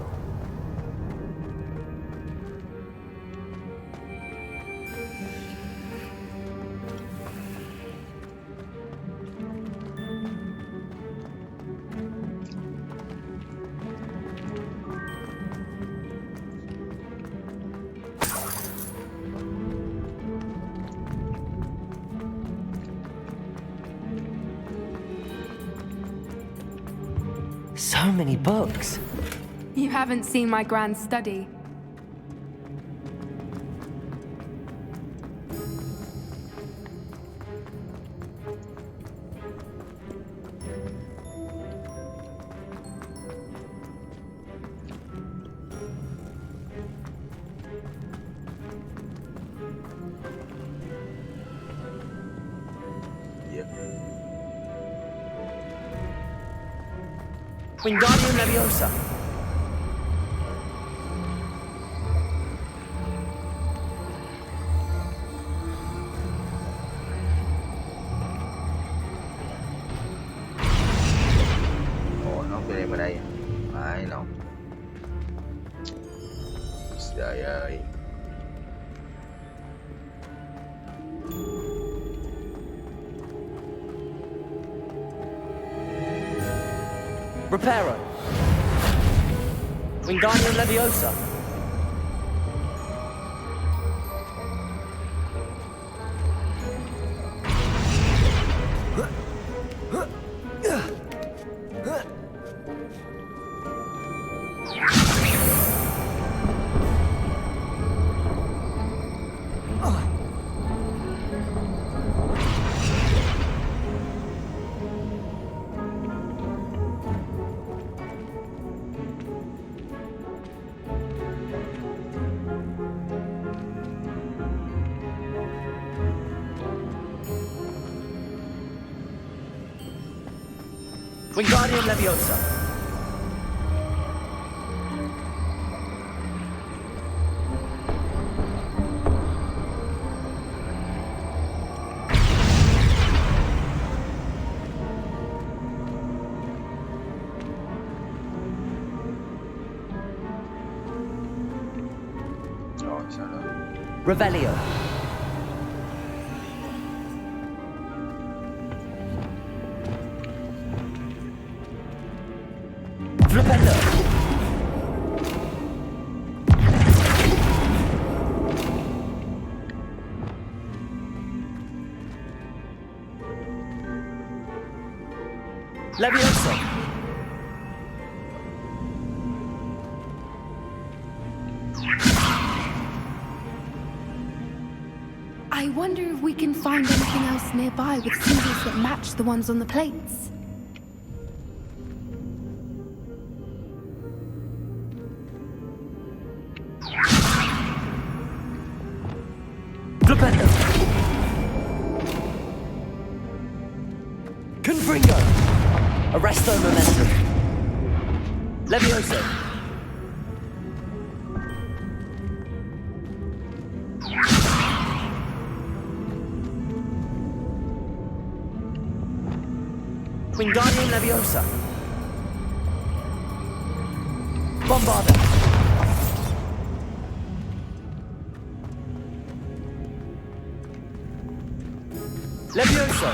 So many books. You haven't seen my grand study. Dạ. Wingardium Leviosa. Ủa, nó cho em ở đây. Phải lòng. Trời ơi. Reparo. Wingardium Leviosa. Wingardium Leviosa. Rồi sao nữa? Revelio. Flipendo. Leviosa. I wonder if we can find anything else nearby with symbols that match the ones on the plates. Flipendo. Confringo. Arresto Momentum. Leviosa. Wingardium Leviosa. Bombarda. Leviosa.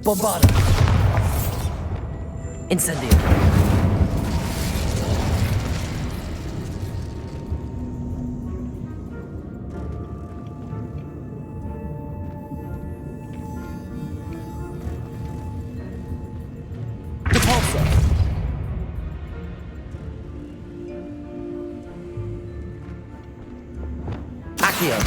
Bombarda. Incendio. Repulsor. Accio.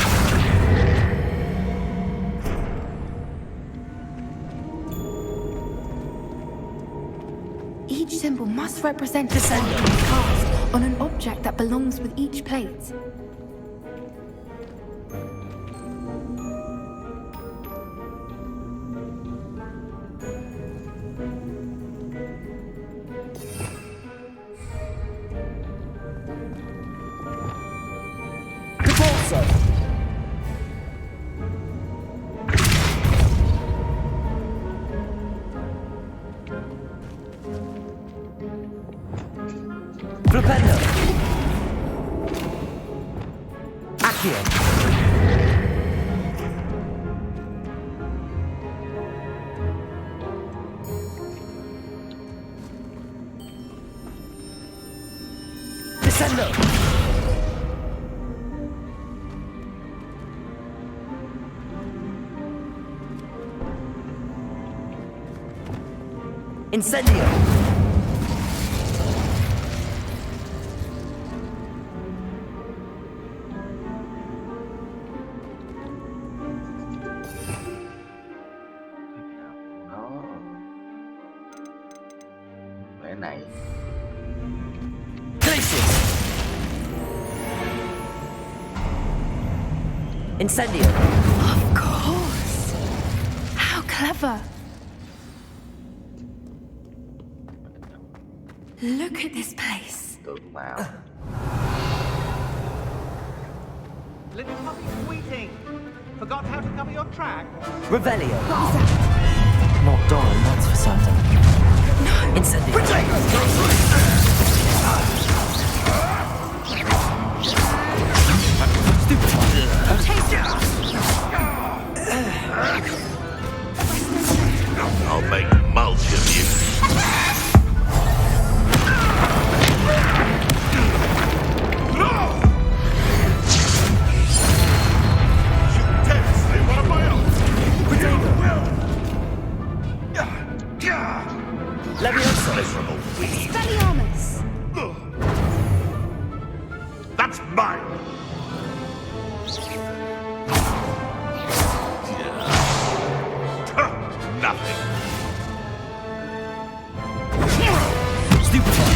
Each symbol must represent a sound cast on an object that belongs with each plate. Flipendo! Accio! Descendo! Incendio! Nó cái này Glacius! Incendio! Of course. How clever. Look at this place. tượng mạo. Little puppy squeaking. Forgot how to cover your track? Revelio! What was that? Not Doran, that's for certain. No! Incendio! I'll make mulch of you. One of my own. Leviosa! Miserable weed. Expelliarmus. That's mine. Nothing. Stupefy!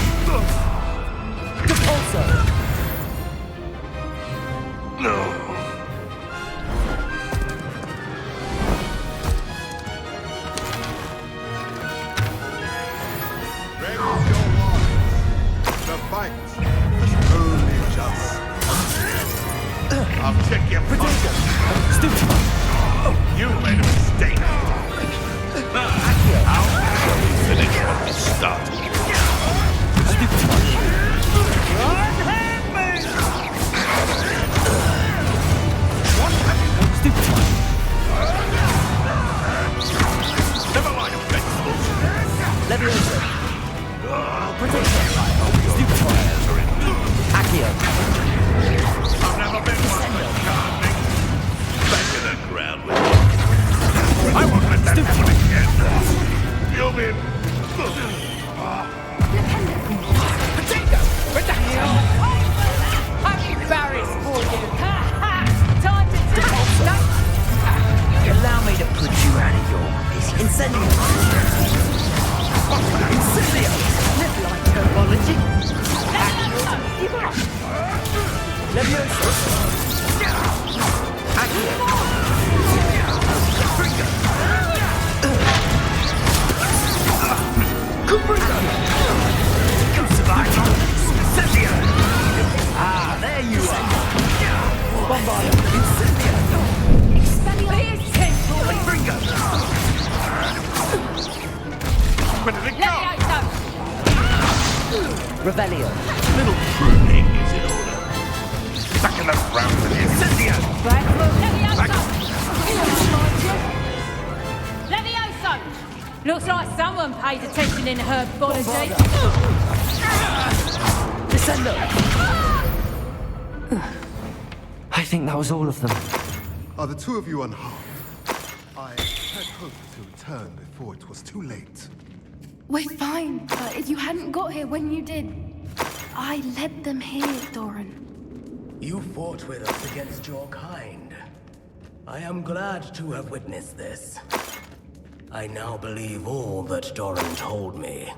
Repulso! No. Ready your warriors. The fight is only just. I'll check your Protego! Stupefy! You made a mistake. Accio! I'll finish what you started. Stupefy! Stupefy! Never mind your vegetables. Leviosa! Protego! Stupefy! Accio! I've never been one for gardening. Back in the ground with you. I won't let that happen again. You'll be... Protego! What the hell? I'm embarrassed for you. Time to take. Allow me to put you out of your misery. Incendio! Incendio! Live like herbology. Give up! Leviosa! Accio! Cubrica! You survived! Incendio! Ah, there you are! Bombardo! Incendio! Expelliarmus. Cubrica! Where did it go? Leviosa. Revelio! Little pruning is in order. Back in the ground with you. Incendio! Leviosa. Looks like someone paid attention in herbology. Descendo! I think that was all of them. Are the two of you unharmed? I had hoped to return before it was too late. We're fine, but if you hadn't got here when you did, I led them here, Doran. You fought with us against your kind. I am glad to have witnessed this. I now believe all that Doran told me.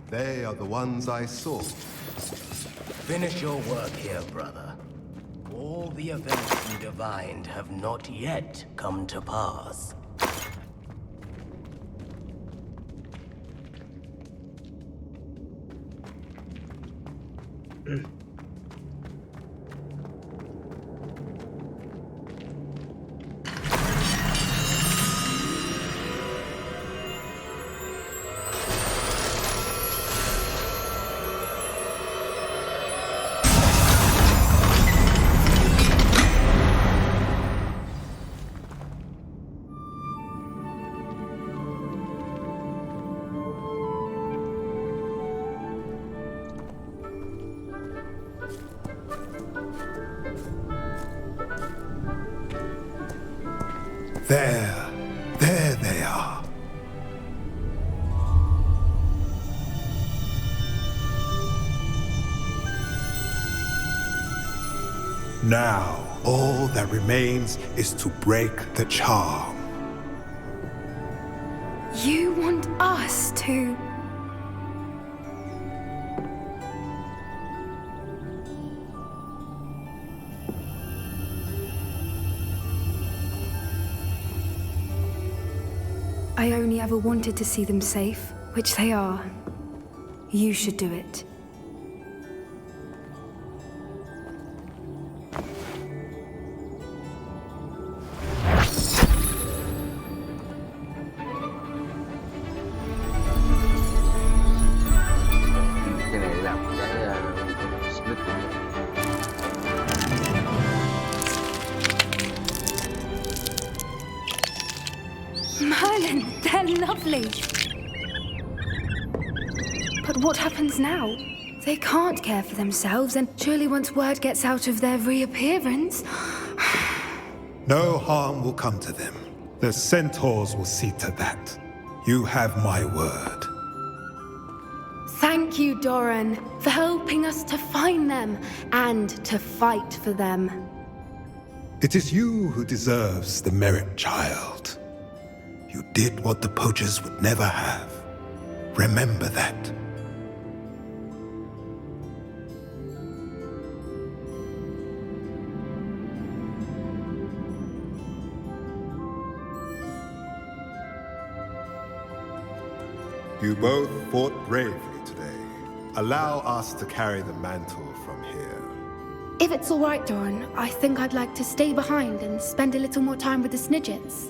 They are the ones I sought. Finish your work here, brother. All the events you divined have not yet come to pass. There they are. Now, all that remains is to break the charm. You want us to... I only ever wanted to see them safe, which they are. You should do it. Cái này làm cái split. Merlin, they're lovely. But what happens now? They can't care for themselves, and surely once word gets out of their reappearance... No harm will come to them. The centaurs will see to that. You have my word. Thank you, Doran, for helping us to find them and to fight for them. It is you who deserves the merit, child. You did what the poachers would never have. Remember that. You both fought bravely today. Allow us to carry the mantle from here. If it's all right, Doran, I think I'd like to stay behind and spend a little more time with the Snidgets.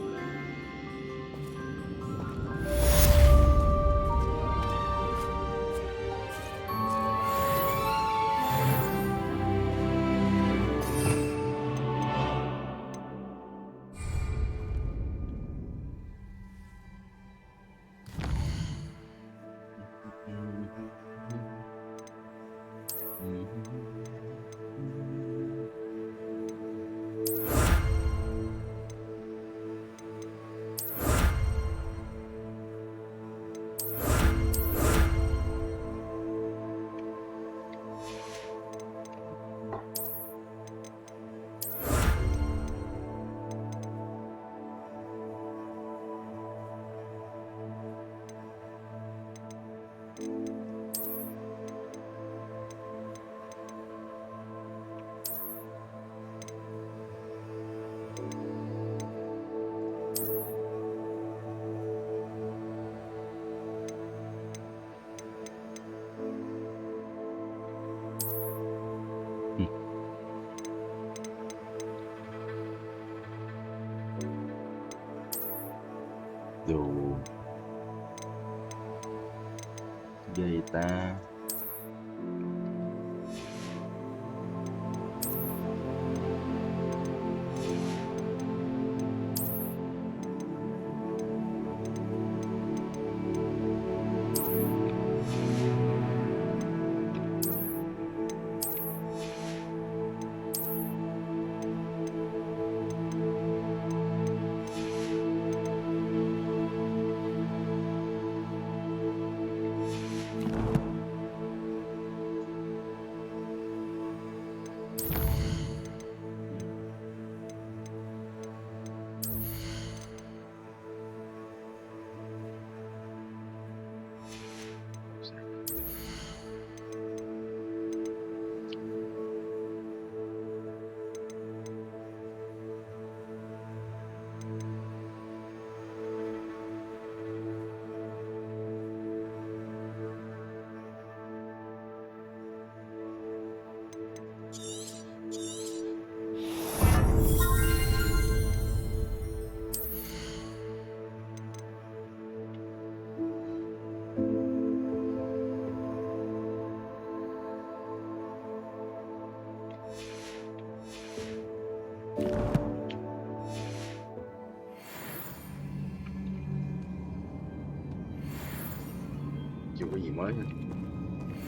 Dù vậy ta. Chưa có gì mới hết.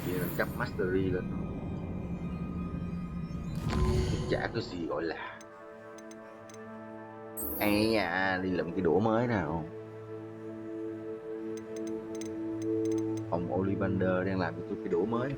Chỉ là cấp mastery lên. Chả có gì gọi là Ây à, đi lượm cái đũa mới nào. Ông Ollivander đang làm cho tôi cái đũa mới.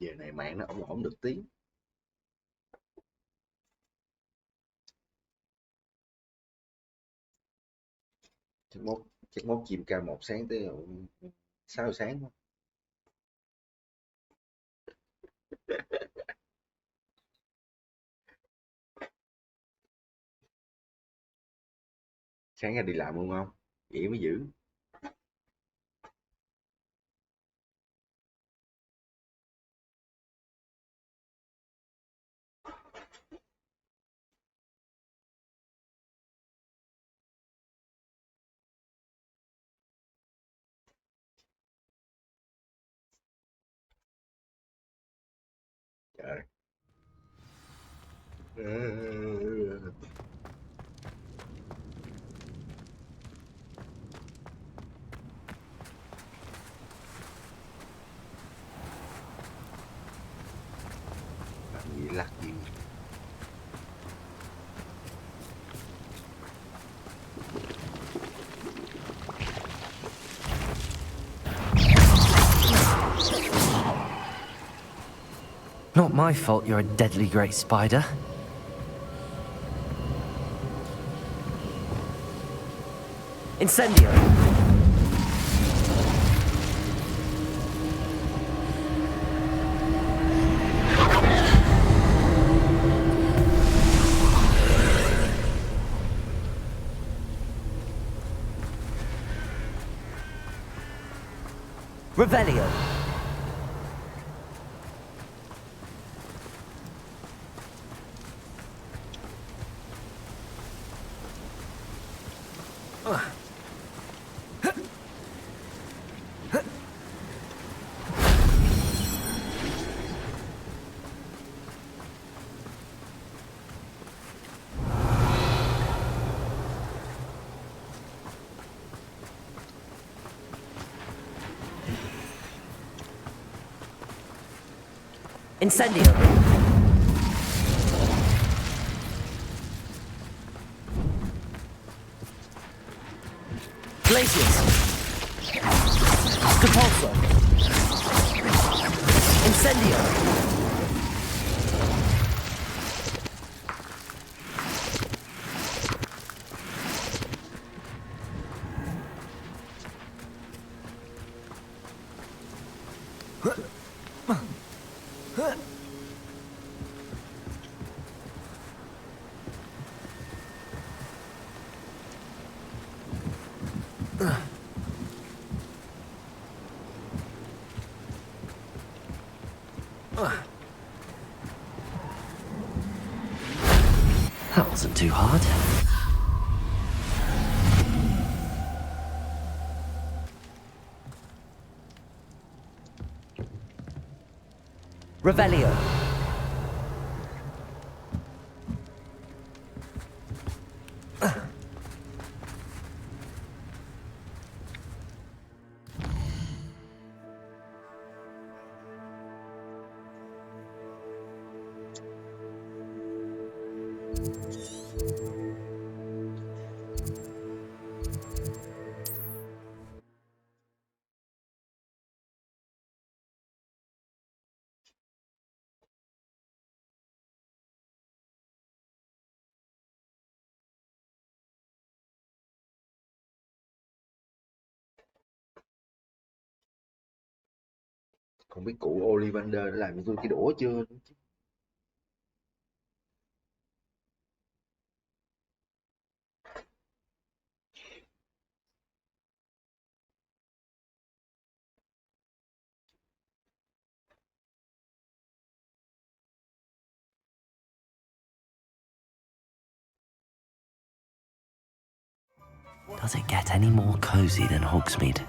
Giờ này mạng nó ổn được tí. Chắc mốt chim ca 1 sáng tới 6 giờ sáng. Sáng ra đi làm luôn không? Vậy mới giữ. Trời. Làm gì lắc gì. Not my fault you're a deadly great spider. Incendio! Revelio! Incendio! Glacius! Depulso! Incendio! That wasn't too hard. Revelio. Không biết cụ Ollivander đã làm cho tôi cái đũa chưa. Does it get any more cozy than Hogsmeade?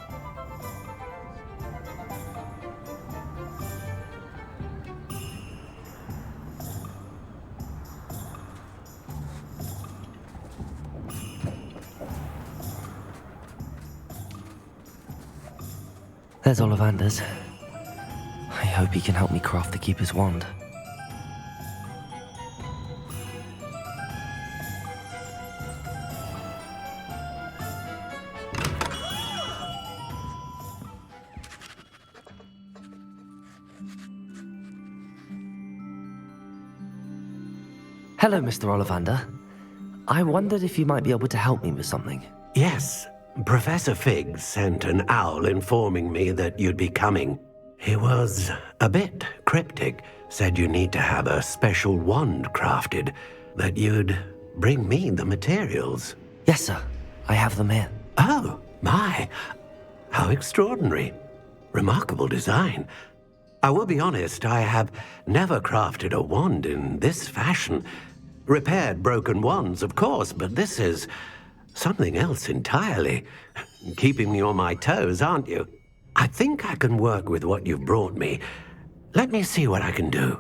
There's Ollivander's. I hope he can help me craft the Keeper's wand. Hello, Mr. Ollivander. I wondered if you might be able to help me with something. Yes, Professor Fig sent an owl informing me that you'd be coming. He was a bit cryptic, said you need to have a special wand crafted, that you'd bring me the materials. Yes, sir. I have them here. Oh, my. How extraordinary. Remarkable design. I will be honest, I have never crafted a wand in this fashion. Repaired broken wands, of course, but this is something else entirely. Keeping me on my toes, aren't you? I think I can work with what you've brought me. Let me see what I can do.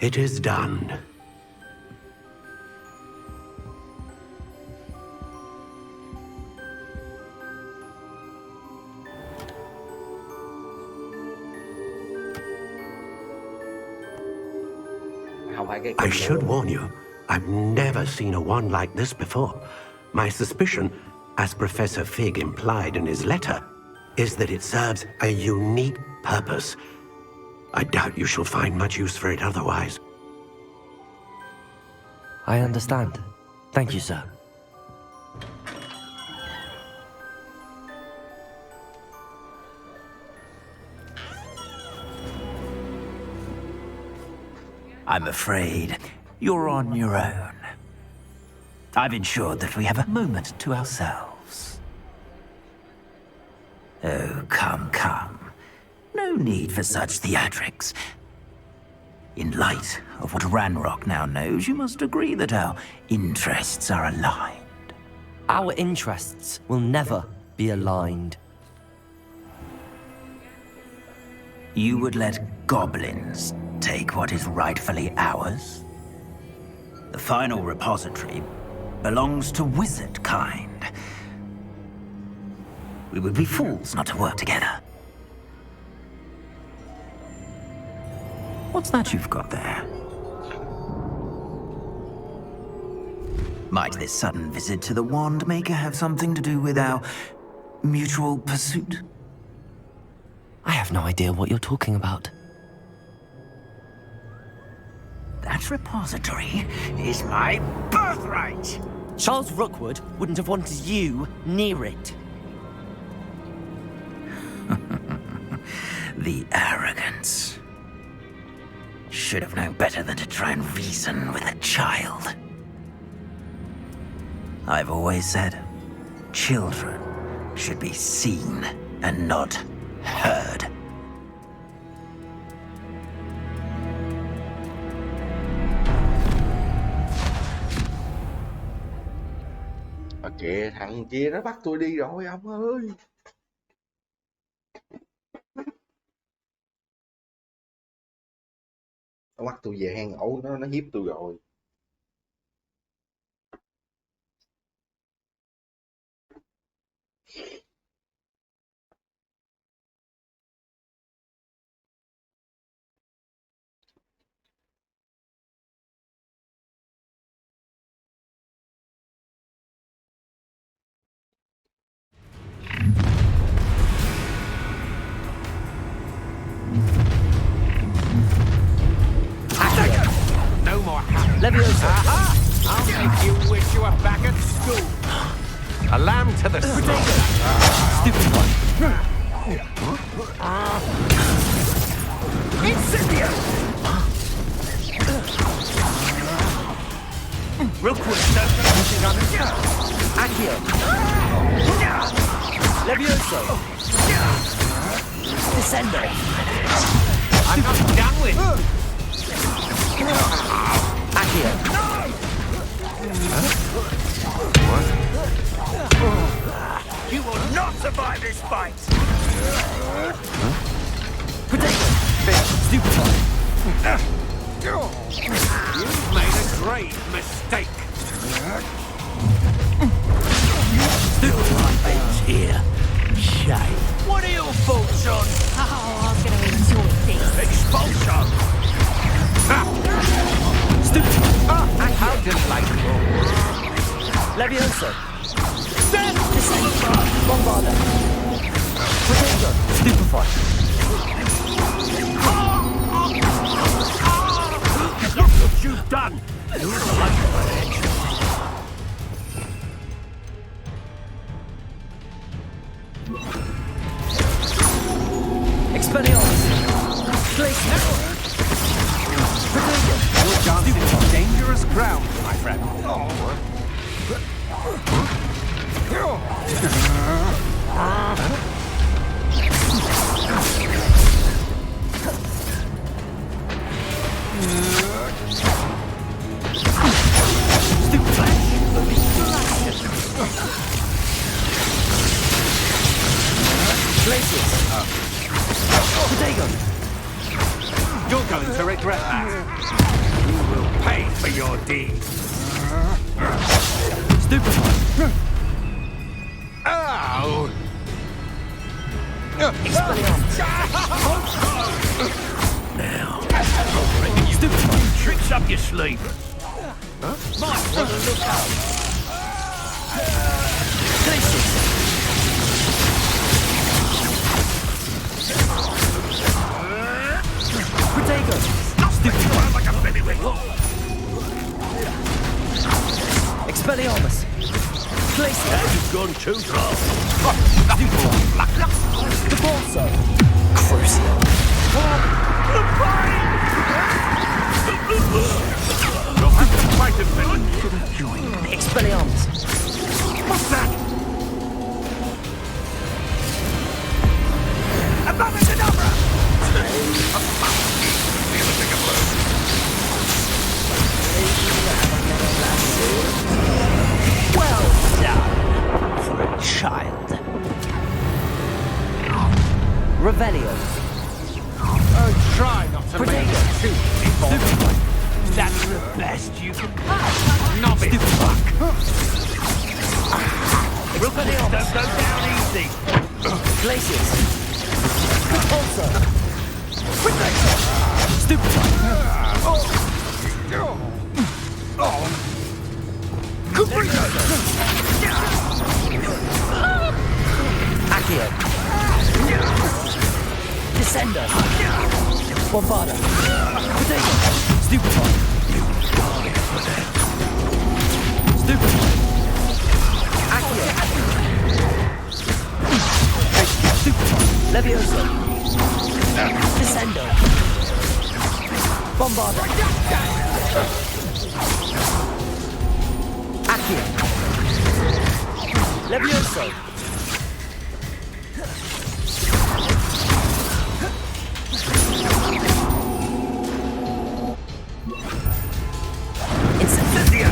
It is done. I should warn you, I've never seen a wand like this before. My suspicion, as Professor Fig implied in his letter, is that it serves a unique purpose. I doubt you shall find much use for it otherwise. I understand. Thank you, sir. I'm afraid you're on your own. I've ensured that we have a moment to ourselves. Oh, come, come. No need for such theatrics. In light of what Ranrock now knows, you must agree that our interests are aligned. Our interests will never be aligned. You would let goblins take what is rightfully ours? The final repository belongs to wizard kind. We would be fools not to work together. What's that you've got there? Might this sudden visit to the Wand Maker have something to do with our mutual pursuit? I have no idea what you're talking about. That repository is my birthright! Charles Rookwood wouldn't have wanted you near it. The arrogance. Should have known better than to try and reason with a child. I've always said, children should be seen and not heard. Kìa, thằng kia nó bắt tôi đi rồi ông ơi. Nó bắt tôi về hang ổ, nó hiếp tôi rồi. Leviosa. Aha! I'll make you wish you were back at school. A lamb to the slaughter. Stupid one. Incendio! Real quick, Accio. Levioso. Descendo. I'm not done with. Accio. You will not survive this fight. Potato. Stupefy. You've made a grave mistake. Stupefy's here. Shame. What are your thoughts on Oh, I'm gonna enjoy this. expulsion? How delightful. Levioso. Descendo. Bombarda. Potato. Stupefy. Look what you've done. You're the light of my edge. Expelliarmus. Glacier. Potato. You're dancing on dangerous ground, my friend. Glaciers. Potato. You're going to regret that. You will pay for your deeds. Stupefy. Ow! Expelliarmus. Now, I'll bring you tricks up your sleeve. Might want to look out. Glaciers. Potato. Stupefy. Like a baby whip. Expelliarmus. Glacier. Now you've gone too far. The Balso. Crucial. You'll have to fight him, villain. Expelliarmus. What's that? Abracadabra! Well done for a child. Revelio. Try not to make Potato. it too involved. That's the best you can Novice fuck. Real quick, don't go down easy. Glaciers. Also. Stupefy. Accio. Descendo. Bombarda. Potato. Stupefy. Stupefy. Accio. Stupefy. Levioso. Descendo. Bombarda. Accio. Levioso. Incendio.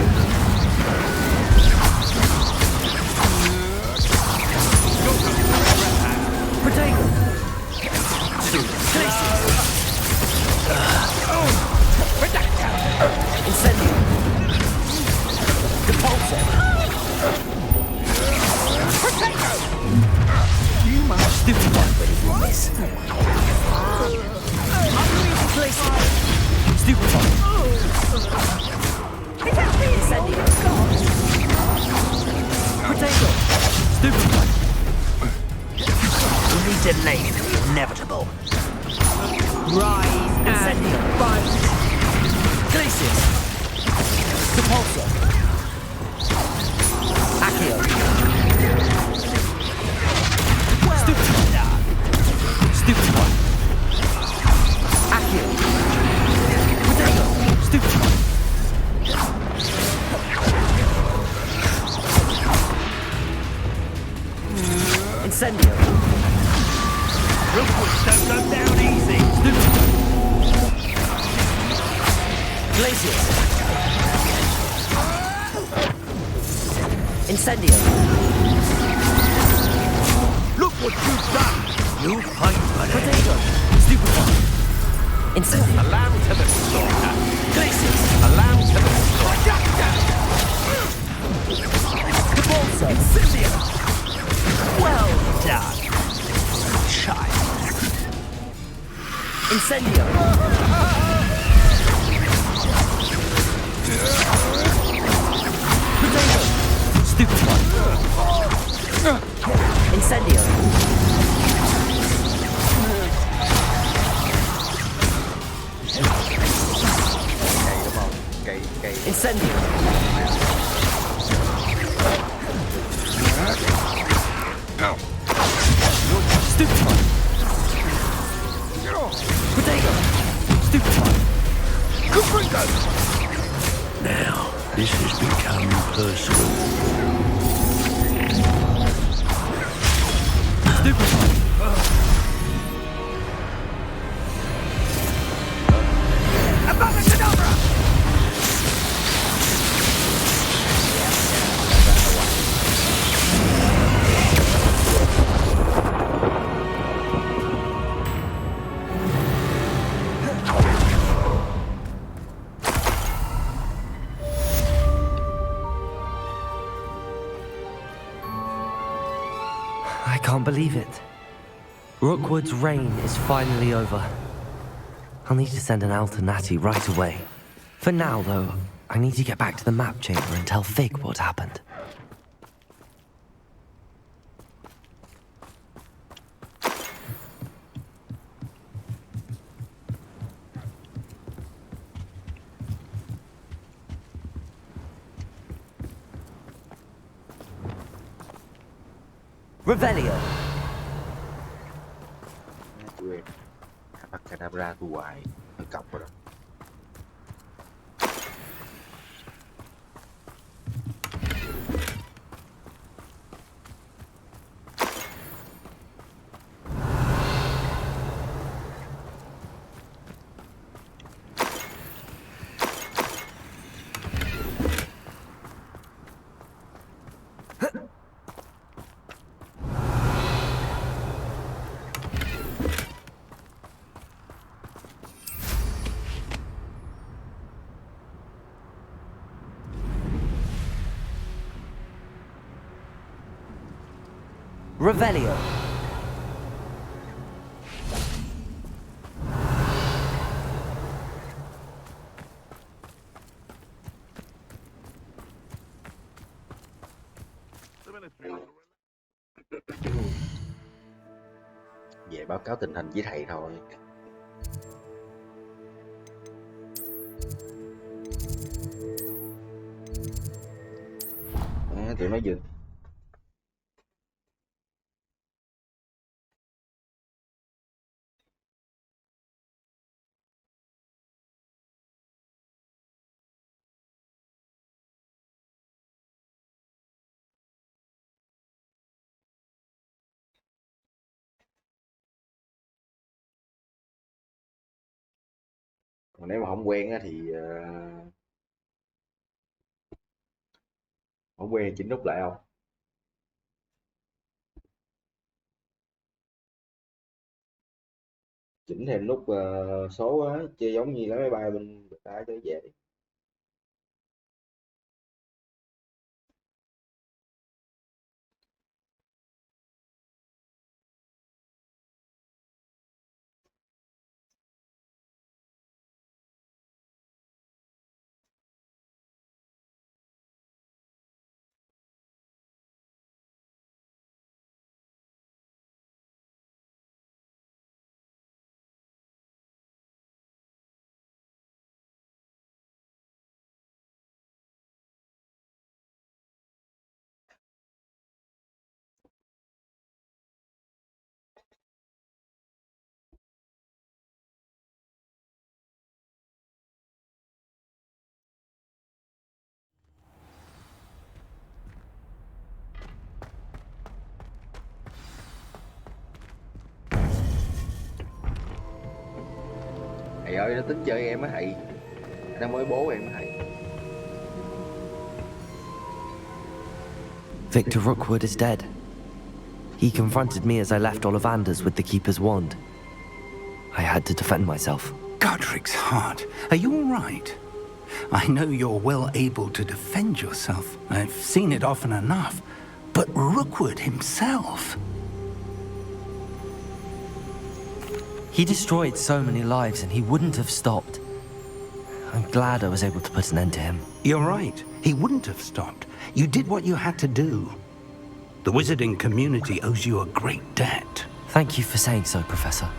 Potato. Incendio. Depulso. You must stupefy when you miss. Stupefy. Incendio. Potato. Stupefy. You need to name the inevitable. Rise and fight. Glaciers. Repulsor. Accio. Stupid one. Stupid one. Accio. Potato. Stupid one. Incendio. Rookwood don't go down easy. Stupid one. Glacius. Incendio. Look what you've done. You fight for it. Potato. Stupid one. Incendio. A lamb to the slaughter. Glacius. A lamb to the slaughter. Repulsor. Incendio. Well done, child. Incendio. Potato. Stupid one. Incendio. Cây đúng không? Cây. Incendio. Stupid one. Potato. Stupid one. Now, this has become personal. Stupid one. I can't believe it. Rookwood's reign is finally over. I'll need to send an Alternati right away. For now, though, I need to get back to the map chamber and tell Fig what happened. Revelio. Tụi em bắt Cadabra tôi hoài, hơi cọc rồi đó. Revelio. Về báo cáo tình hình với thầy thôi. Tụi nó dừng. Còn nếu mà không quen á thì không quen chỉnh nút lại không? Chỉnh thêm nút số á, chơi giống như lái máy bay bên Việt Nam cho dễ. Thầy ơi, nó tính chơi em á thầy. Nó mới bố em á thầy. Victor Rookwood is dead. He confronted me as I left Ollivanders with the Keeper's wand. I had to defend myself. Godric's heart. Are you all right? I know you're well able to defend yourself. I've seen it often enough. But Rookwood himself... He destroyed so many lives and he wouldn't have stopped. I'm glad I was able to put an end to him. You're right. He wouldn't have stopped. You did what you had to do. The wizarding community owes you a great debt. Thank you for saying so, Professor.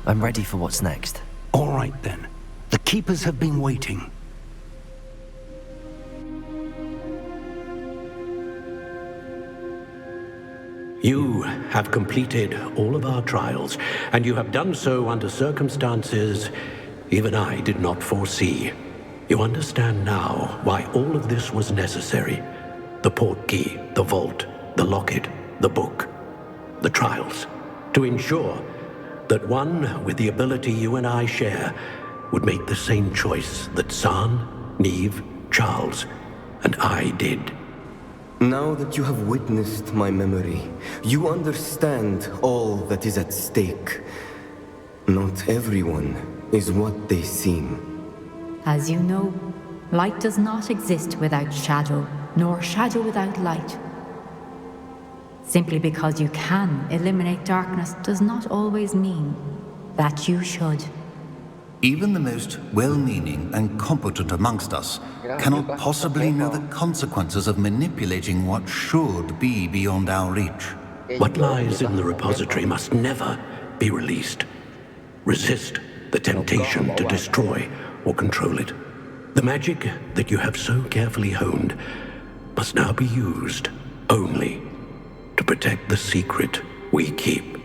I'm ready for what's next. All right, then. The Keepers have been waiting. You have completed all of our trials, and you have done so under circumstances even I did not foresee. You understand now why all of this was necessary. The portkey, the vault, the locket, the book, the trials. To ensure that one with the ability you and I share would make the same choice that San, Neve, Charles, and I did. Now that you have witnessed my memory, you understand all that is at stake. Not everyone is what they seem. As you know, light does not exist without shadow, nor shadow without light. Simply because you can eliminate darkness does not always mean that you should. Even the most well-meaning and competent amongst us cannot possibly know the consequences of manipulating what should be beyond our reach. What lies in the repository must never be released. Resist the temptation to destroy or control it. The magic that you have so carefully honed must now be used only to protect the secret we keep.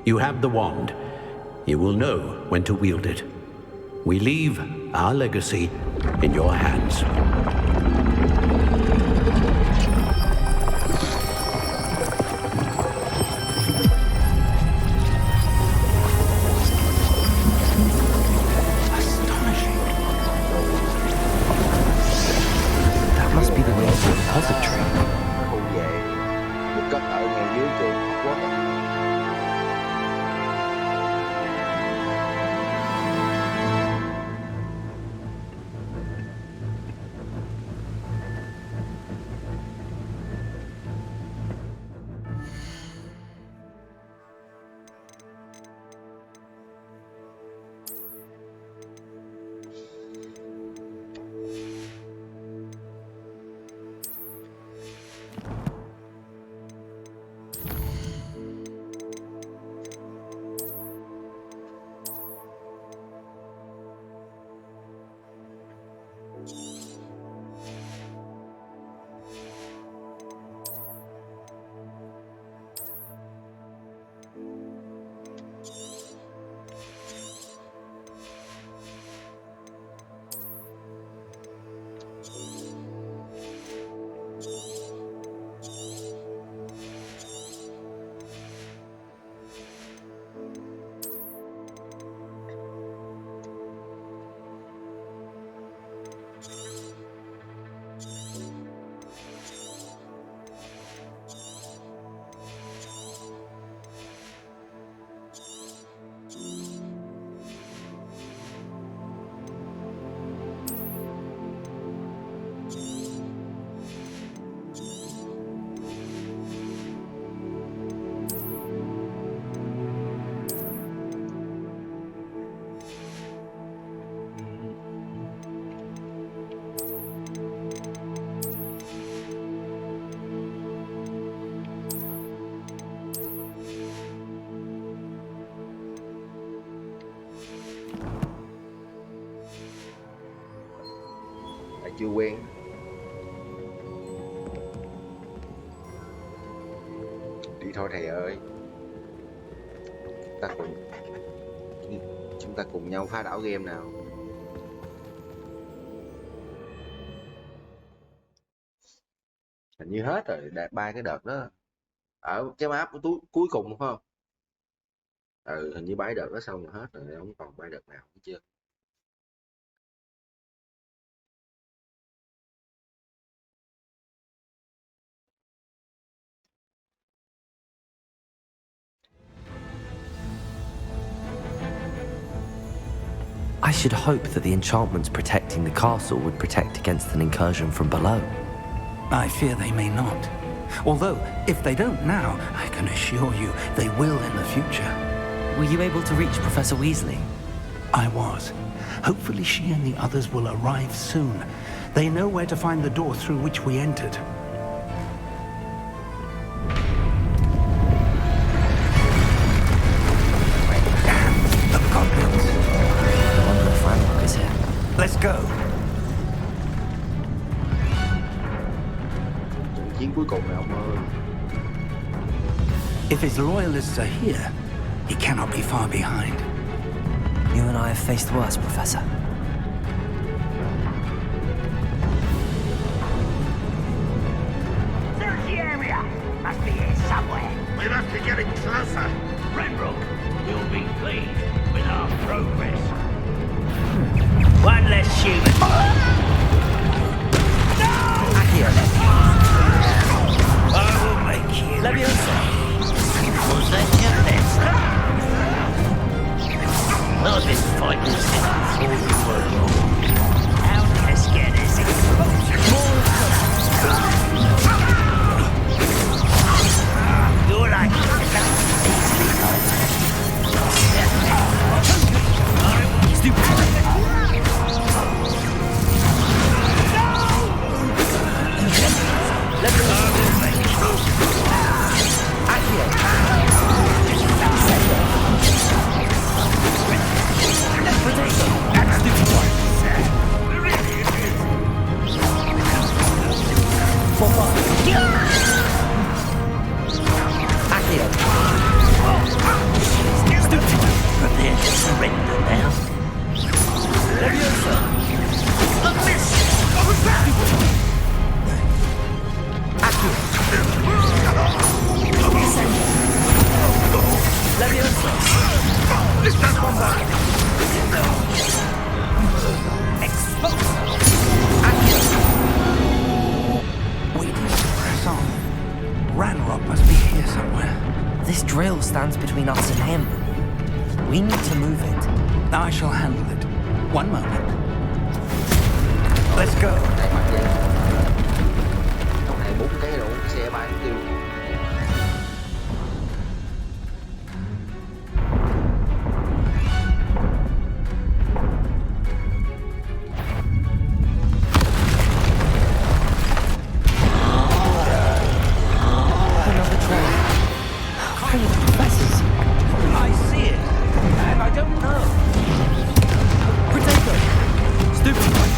You have the wand. You will know when to wield it. We leave our legacy in your hands. That must be the way to the repository. Khu về được cất ở ngay dưới trường Hogwarts á. Chưa quen. Đi thôi thầy ơi. Chúng ta cùng nhau phá đảo game nào. Hình như hết rồi, đạt 3 cái đợt đó. Ở cái map cuối cùng phải không? Hình như bãi đợt đó xong rồi hết rồi, không còn bãi đợt nào hết chưa. I should hope that the enchantments protecting the castle would protect against an incursion from below. I fear they may not. Although, if they don't now, I can assure you they will in the future. Were you able to reach Professor Weasley? I was. Hopefully she and the others will arrive soon. They know where to find the door through which we entered. Let's go. Trận chiến cuối cùng này ông ơi. If his loyalists are here, he cannot be far behind. You and I have faced worse, Professor. Search the area. Must be here somewhere. We must be getting closer. Renbrook will be pleased with our progress. One less human. No! I will make you. Leviosa. Was that your best? I've been fighting since all the world. How can I scare this? You're like prepare to surrender now. Leviosa! A miss! Leviosa! We need to press on. Ranrock must be here somewhere. This drill stands between us and him. We need to move it. I shall handle it. One moment. Let's go. Con này 4 cái rồi, xe bay tiêu. I see it, and I don't know. Potato! Stupid one!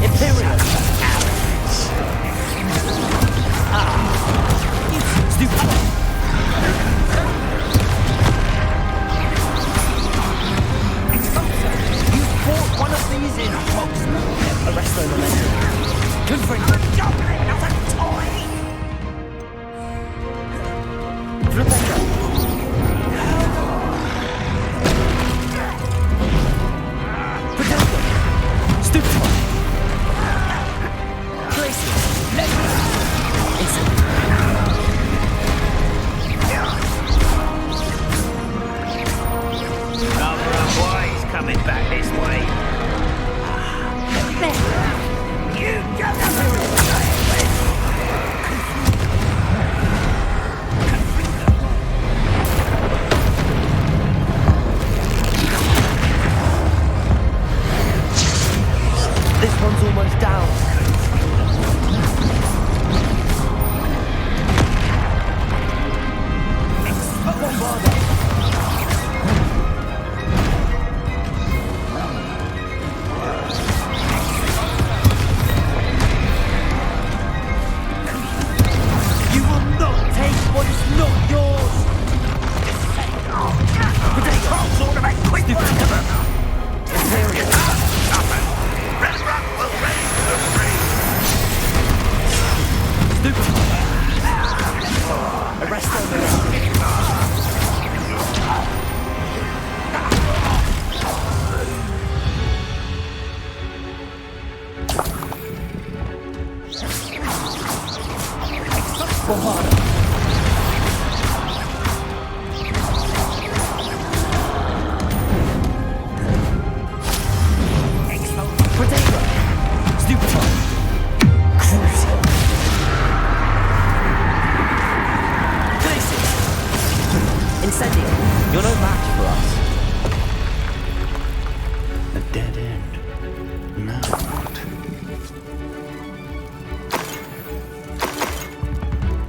Imperial! Stupid one! You bought one of these in Hogwarts. Arrest the momentum. Confront the goblin, not a toy! Rebecca! Potato! Stupid one! Tracy! Let me! Rather unwise coming back this way. You don't have This one's almost down. Bombarda. You will not take what is not yours. Potato. sort of a quick one. Imperial. Renbrook will raise the free. Stupid. Arrest them. You're no match for us. A dead end. Now what?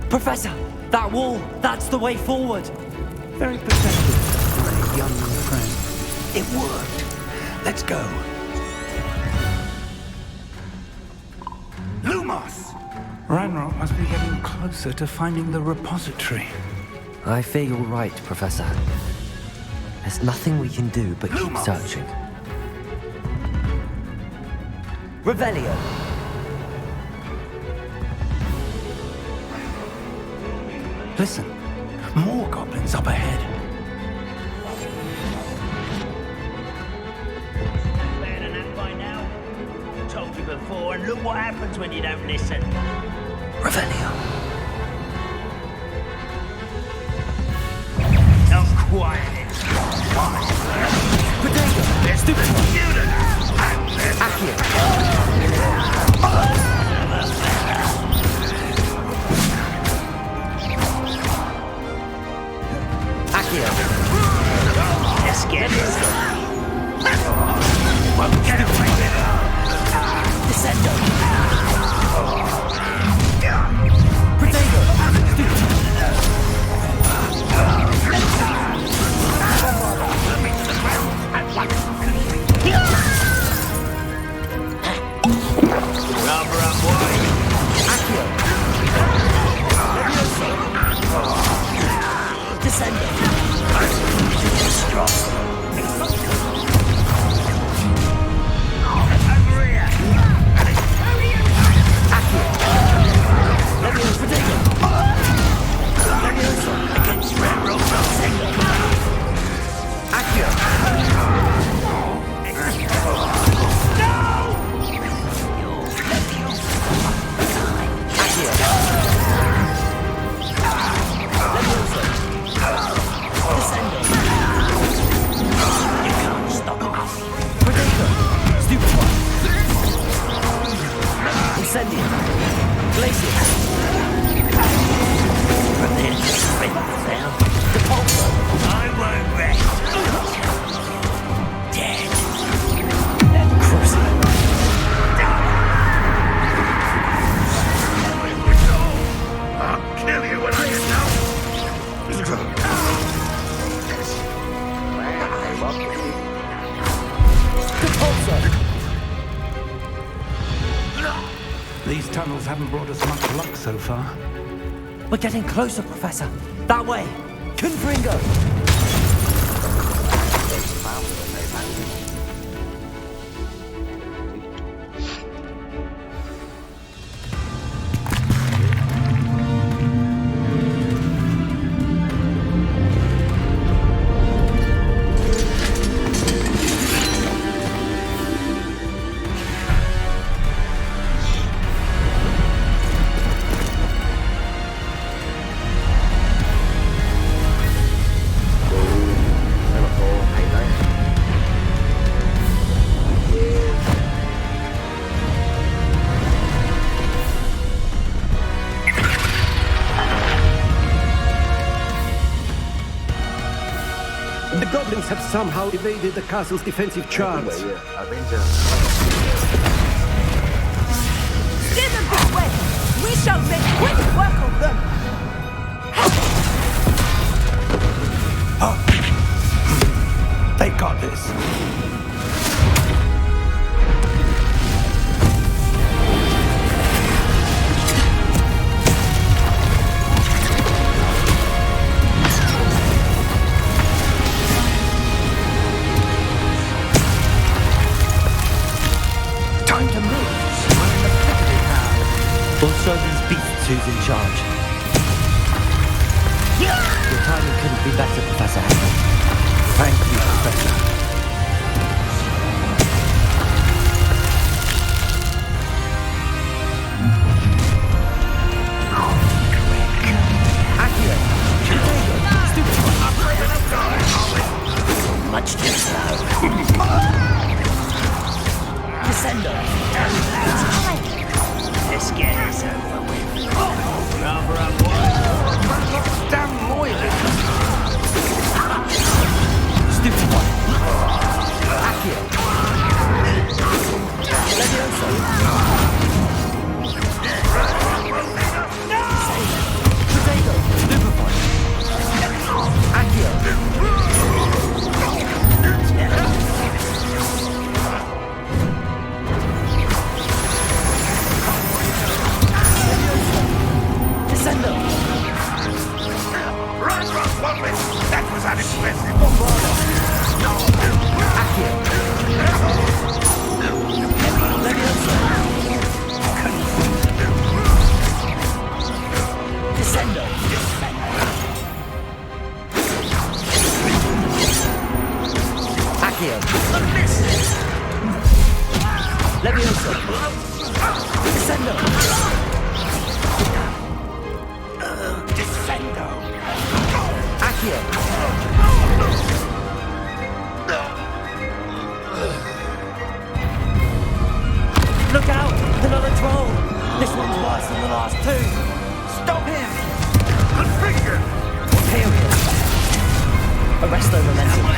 Professor, that wall, that's the way forward. Very pathetic for a young friend. It worked. Let's go. Lumos! Ranrock must be getting closer to finding the repository. I fear you're right, Professor. There's nothing we can do but keep searching. Revelio. Listen, more goblins up ahead. Better than that by now. Told you before, and look what happens when you don't listen. Revelio. Not quiet. Potato! Stupid student! Accio! Accio! Let's get this. Won't get away with it. Descendo! Potato! Rubber up wide. Accio! Descendo! Strong. These tunnels haven't brought us much luck so far. We're getting closer, Professor. That way. Confringo! The goblins have somehow evaded the castle's defensive charts. Steer them this way! We shall make quick work of them! They got this. Time to move. We're in the thick of it now. We'll show these beasts who's in charge. Your timing couldn't be better, Professor Hammond. Thank you, Professor. last two! Stop him! Configure! Period. Arresto momentum.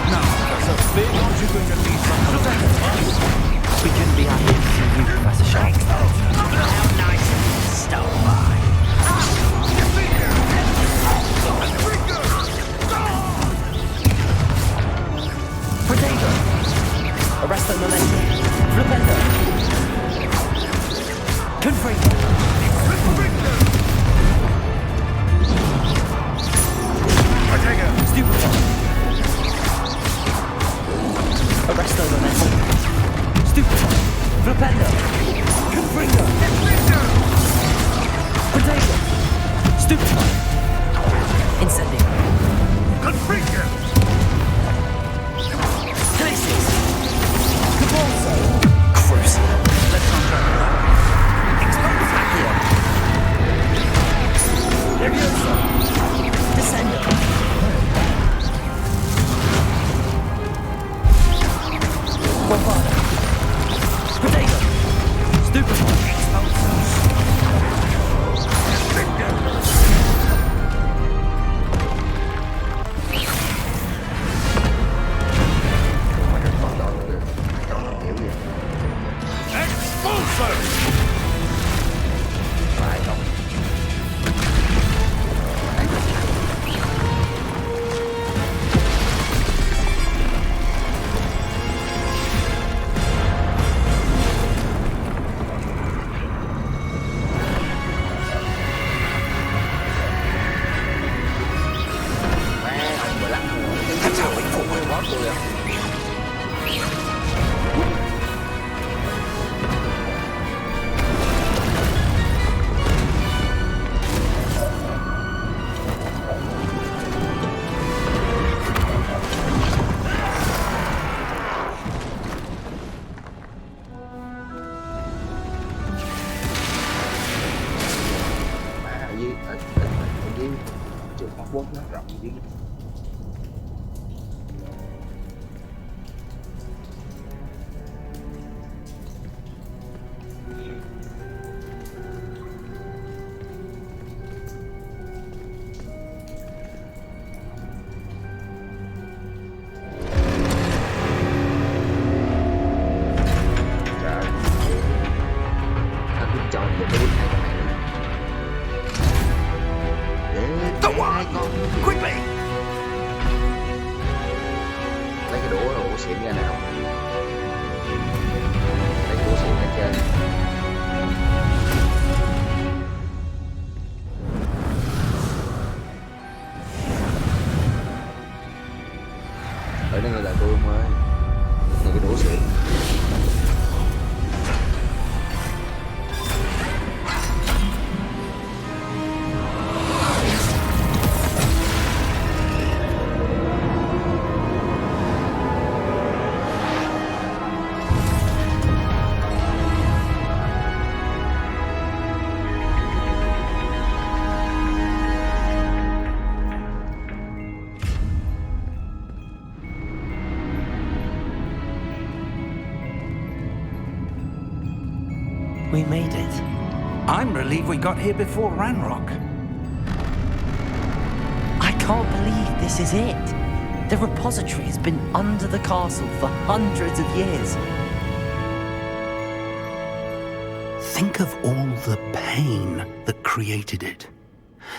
Now, Professor Finn, aren't you going to need some help? We couldn't be happier to see you, Professor Sharp. How nice of you to stop by. Potato! Arresto momentum. Flipendo! Confringo! Potato! Stupefy! Arresto momentum. Stupefy! Flipendo! Confringo! Potato! Stupefy! Incendio! Configure! Glacius! Cabalso! Crucial! Let's contract. Expose Accio! Leviosa! Descendo! Bombard! Potato! Stupefy! Expulso! trường Hogwarts nó rộng dữ. Ở đây là tôi ông ơi, này cái đũa xịn. We made it. I'm relieved we got here before Ranrock. I can't believe this is it. The repository has been under the castle for hundreds of years. Think of all the pain that created it.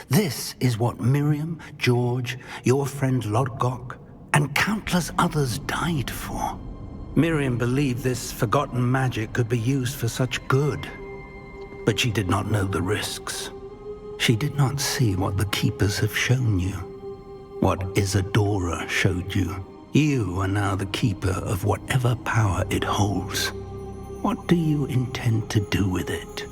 This is what Miriam, George, your friend Lodgok, and countless others died for. Miriam believed this forgotten magic could be used for such good, but she did not know the risks. She did not see what the Keepers have shown you, what Isadora showed you. You are now the Keeper of whatever power it holds. What do you intend to do with it?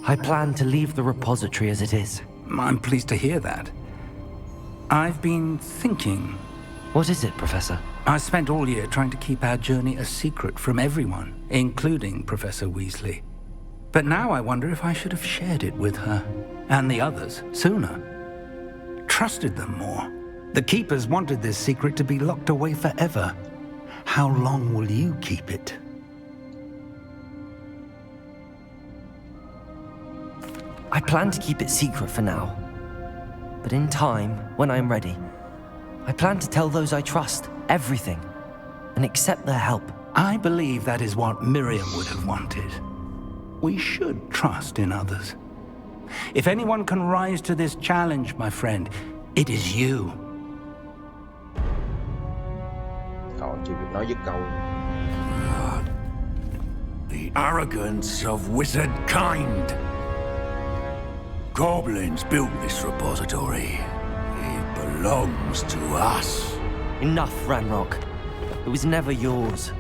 I plan to leave the repository as it is. I'm pleased to hear that. I've been thinking. What is it, Professor? I spent all year trying to keep our journey a secret from everyone, including Professor Weasley. But now I wonder if I should have shared it with her, and the others, sooner. Trusted them more. The Keepers wanted this secret to be locked away forever. How long will you keep it? I plan to keep it secret for now. But in time, when I'm ready, I plan to tell those I trust everything and accept their help. I believe that is what Miriam would have wanted. We should trust in others. If anyone can rise to this challenge, my friend, it is you. Cậu chỉ biết nói với câu. The arrogance of wizard kind. Goblins built this repository. It belongs to us. Enough, Ranrock. It was never yours.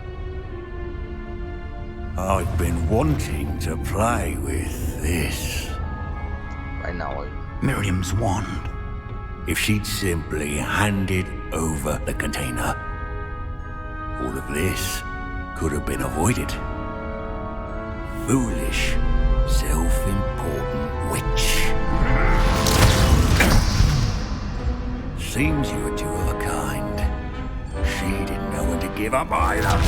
I've been wanting to play with this. Phải nổi. Miriam's wand. If she'd simply handed over the container, all of this could have been avoided. Foolish, self-important witch. Seems you were two of a kind. She didn't know when to give up either.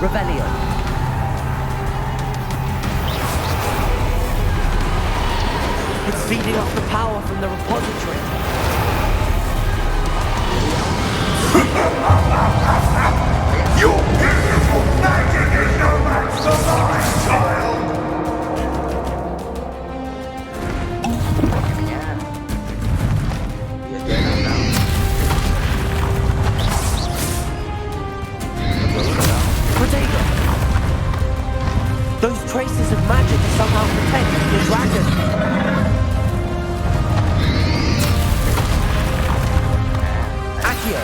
Rebellion. It's feeding off the power from the repository. Your beautiful magic is no match for mine, child! Those traces of magic are somehow protecting the dragon. Accio!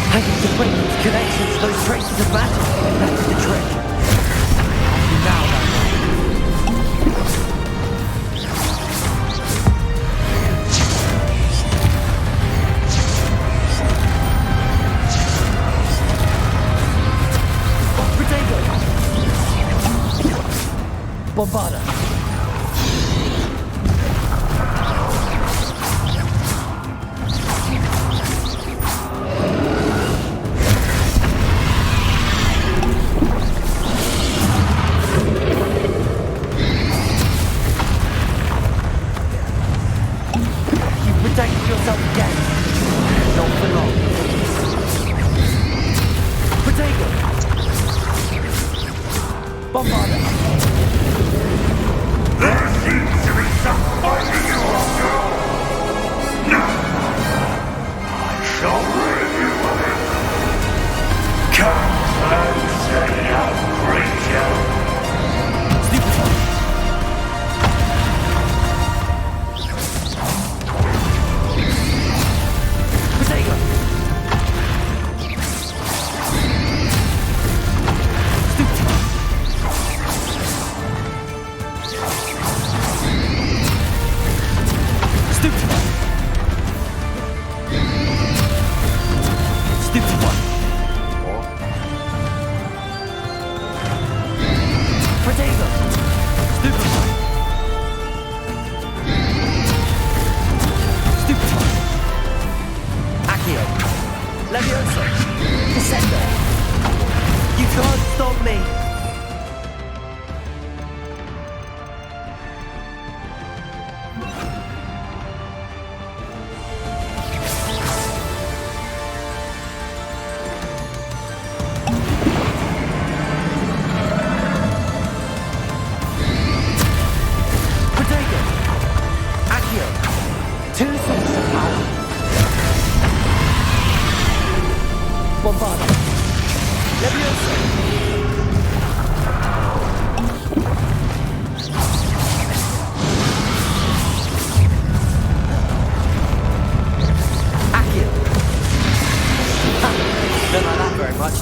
I need to break its connection to those traces of magic. That's the trick. Now Bombarda. You protected yourself again. Not for long. Protego. Bombarda. There seems to be some fighting you all go. No! I shall rid you of it. Come closer, young creature. Protego. You can't stop me!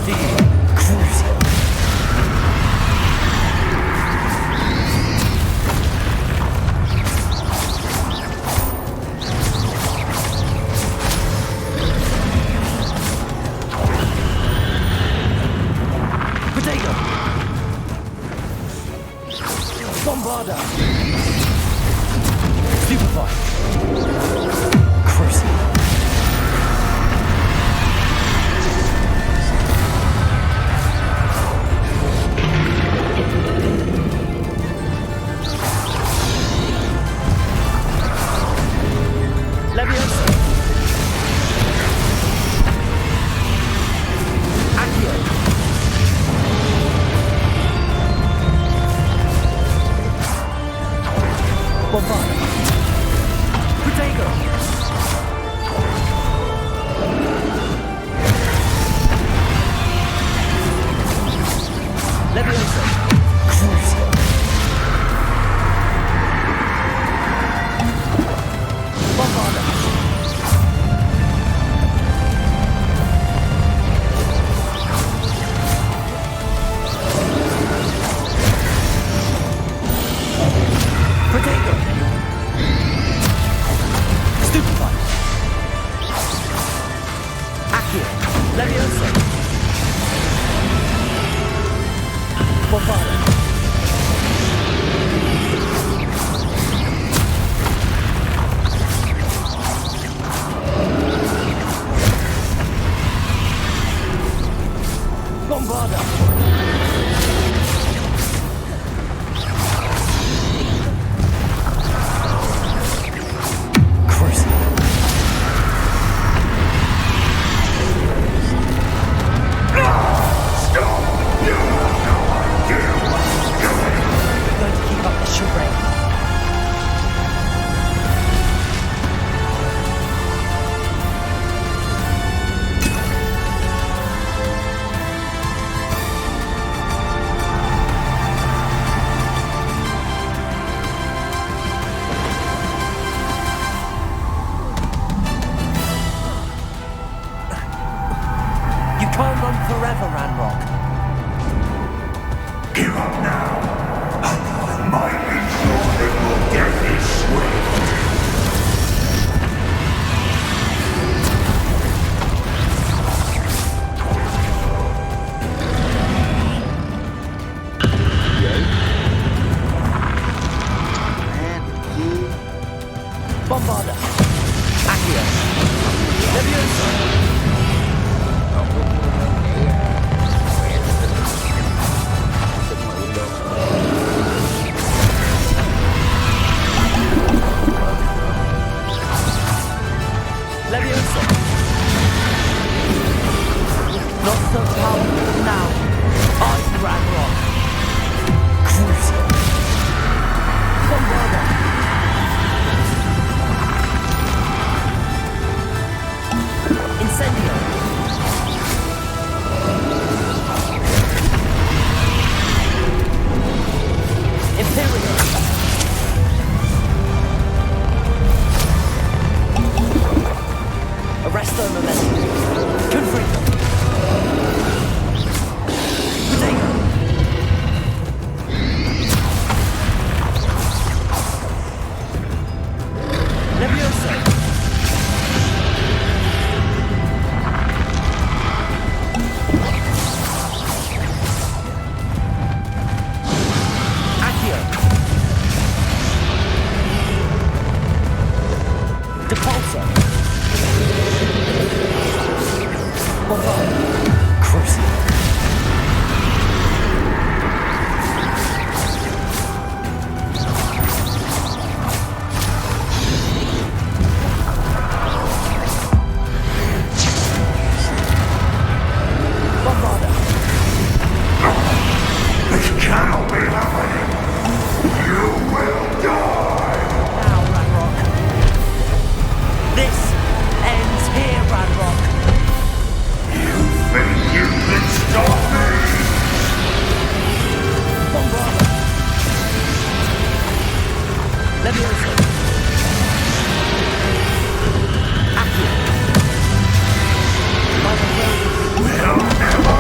after you. Cruising. Potato! Bombarda! Stupefy! Cruising. Leviosa! Accio! Bombarda! Protego! Leviosa! Cruising. Bombarda! Protego! Stupefy! Accio! Leviosa! Bombarda! Bombarda! Cruising. We're going to keep up the charade. You can't run forever, Ranrock. Give up now, and I might ensure that your death is swift. Bombarda! Accio! Leviosa! Leviosa! Not so powerful now. Are you, Ranrock? Cruising. Bombarda! Incendio! Imperial! Arresto momentum. Confringo! Potato! Leviosa! Accio! Depulso! Bombarda! Cruising! Bombarda! This cannot be happening. You will die. Now, Ranrock. This ends here, Ranrock. You think you can stop me? Bombarda! Leviosa! Accio! We'll never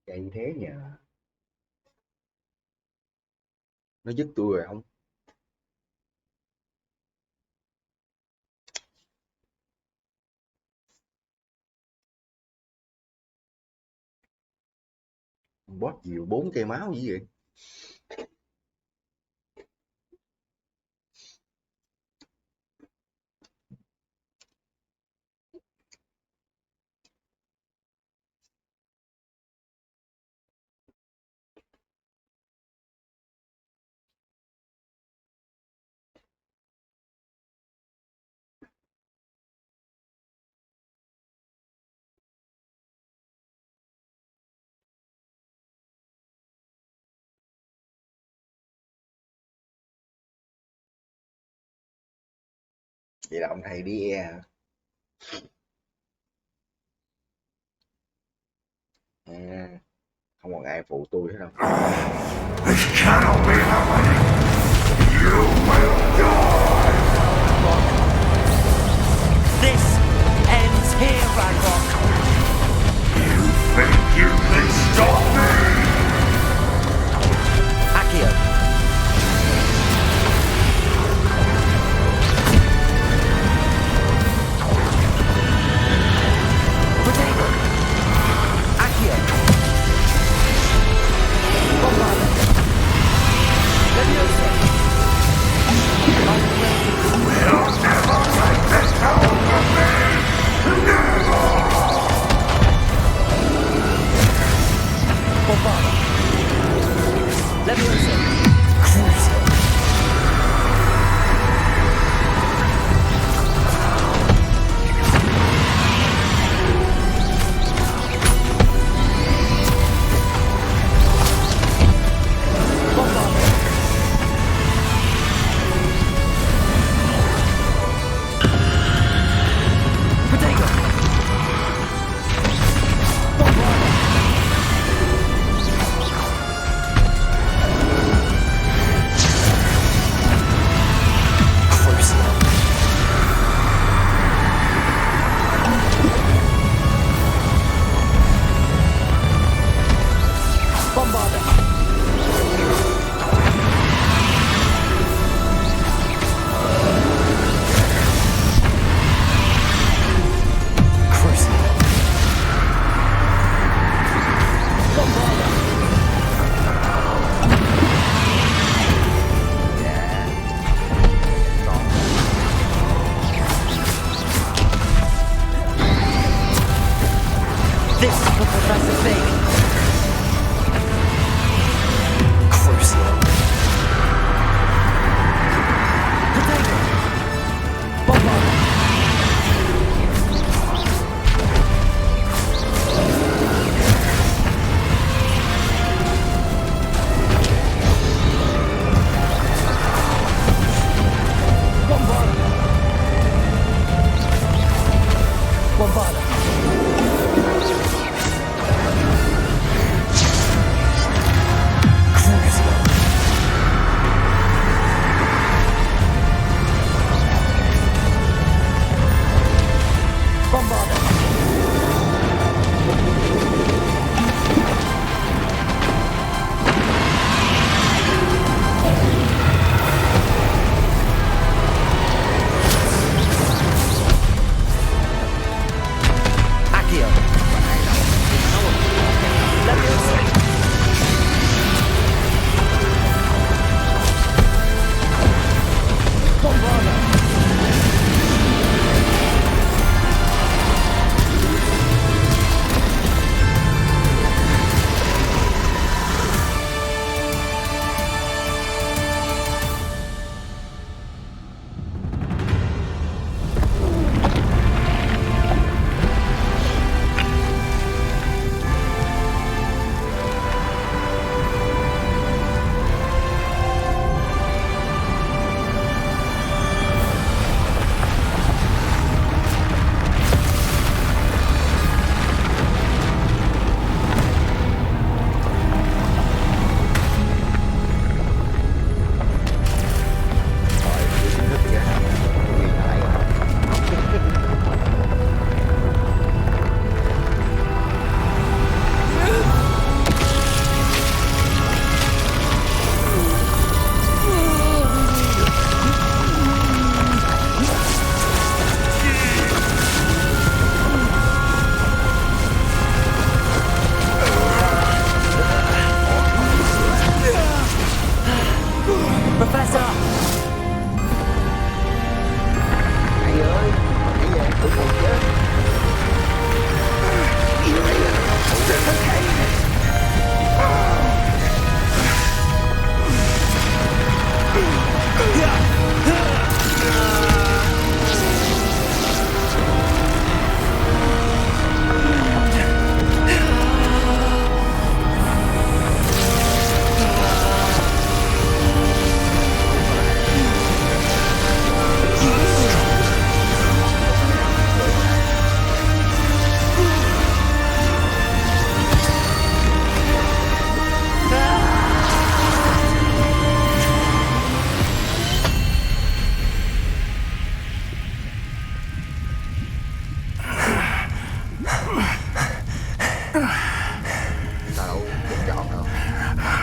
Vậy thế nhờ. Nó dứt tôi rồi không? Boss nhiều 4 cây máu gì vậy? Vậy là ông thầy đi e hả? Không còn ai phụ tôi hết đâu. This cannot be happening. You will die. This ends here, Ranrock. You think you can stop me? Accio. This is for Professor Fig. Crucial. Potato. Bombard.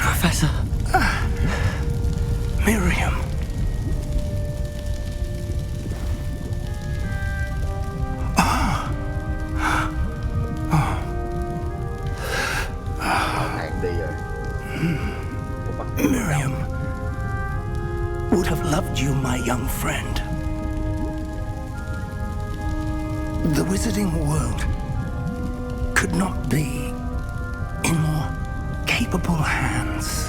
Professor. Miriam. Miriam would have loved you, my young friend. The wizarding world could not be in more capable hands.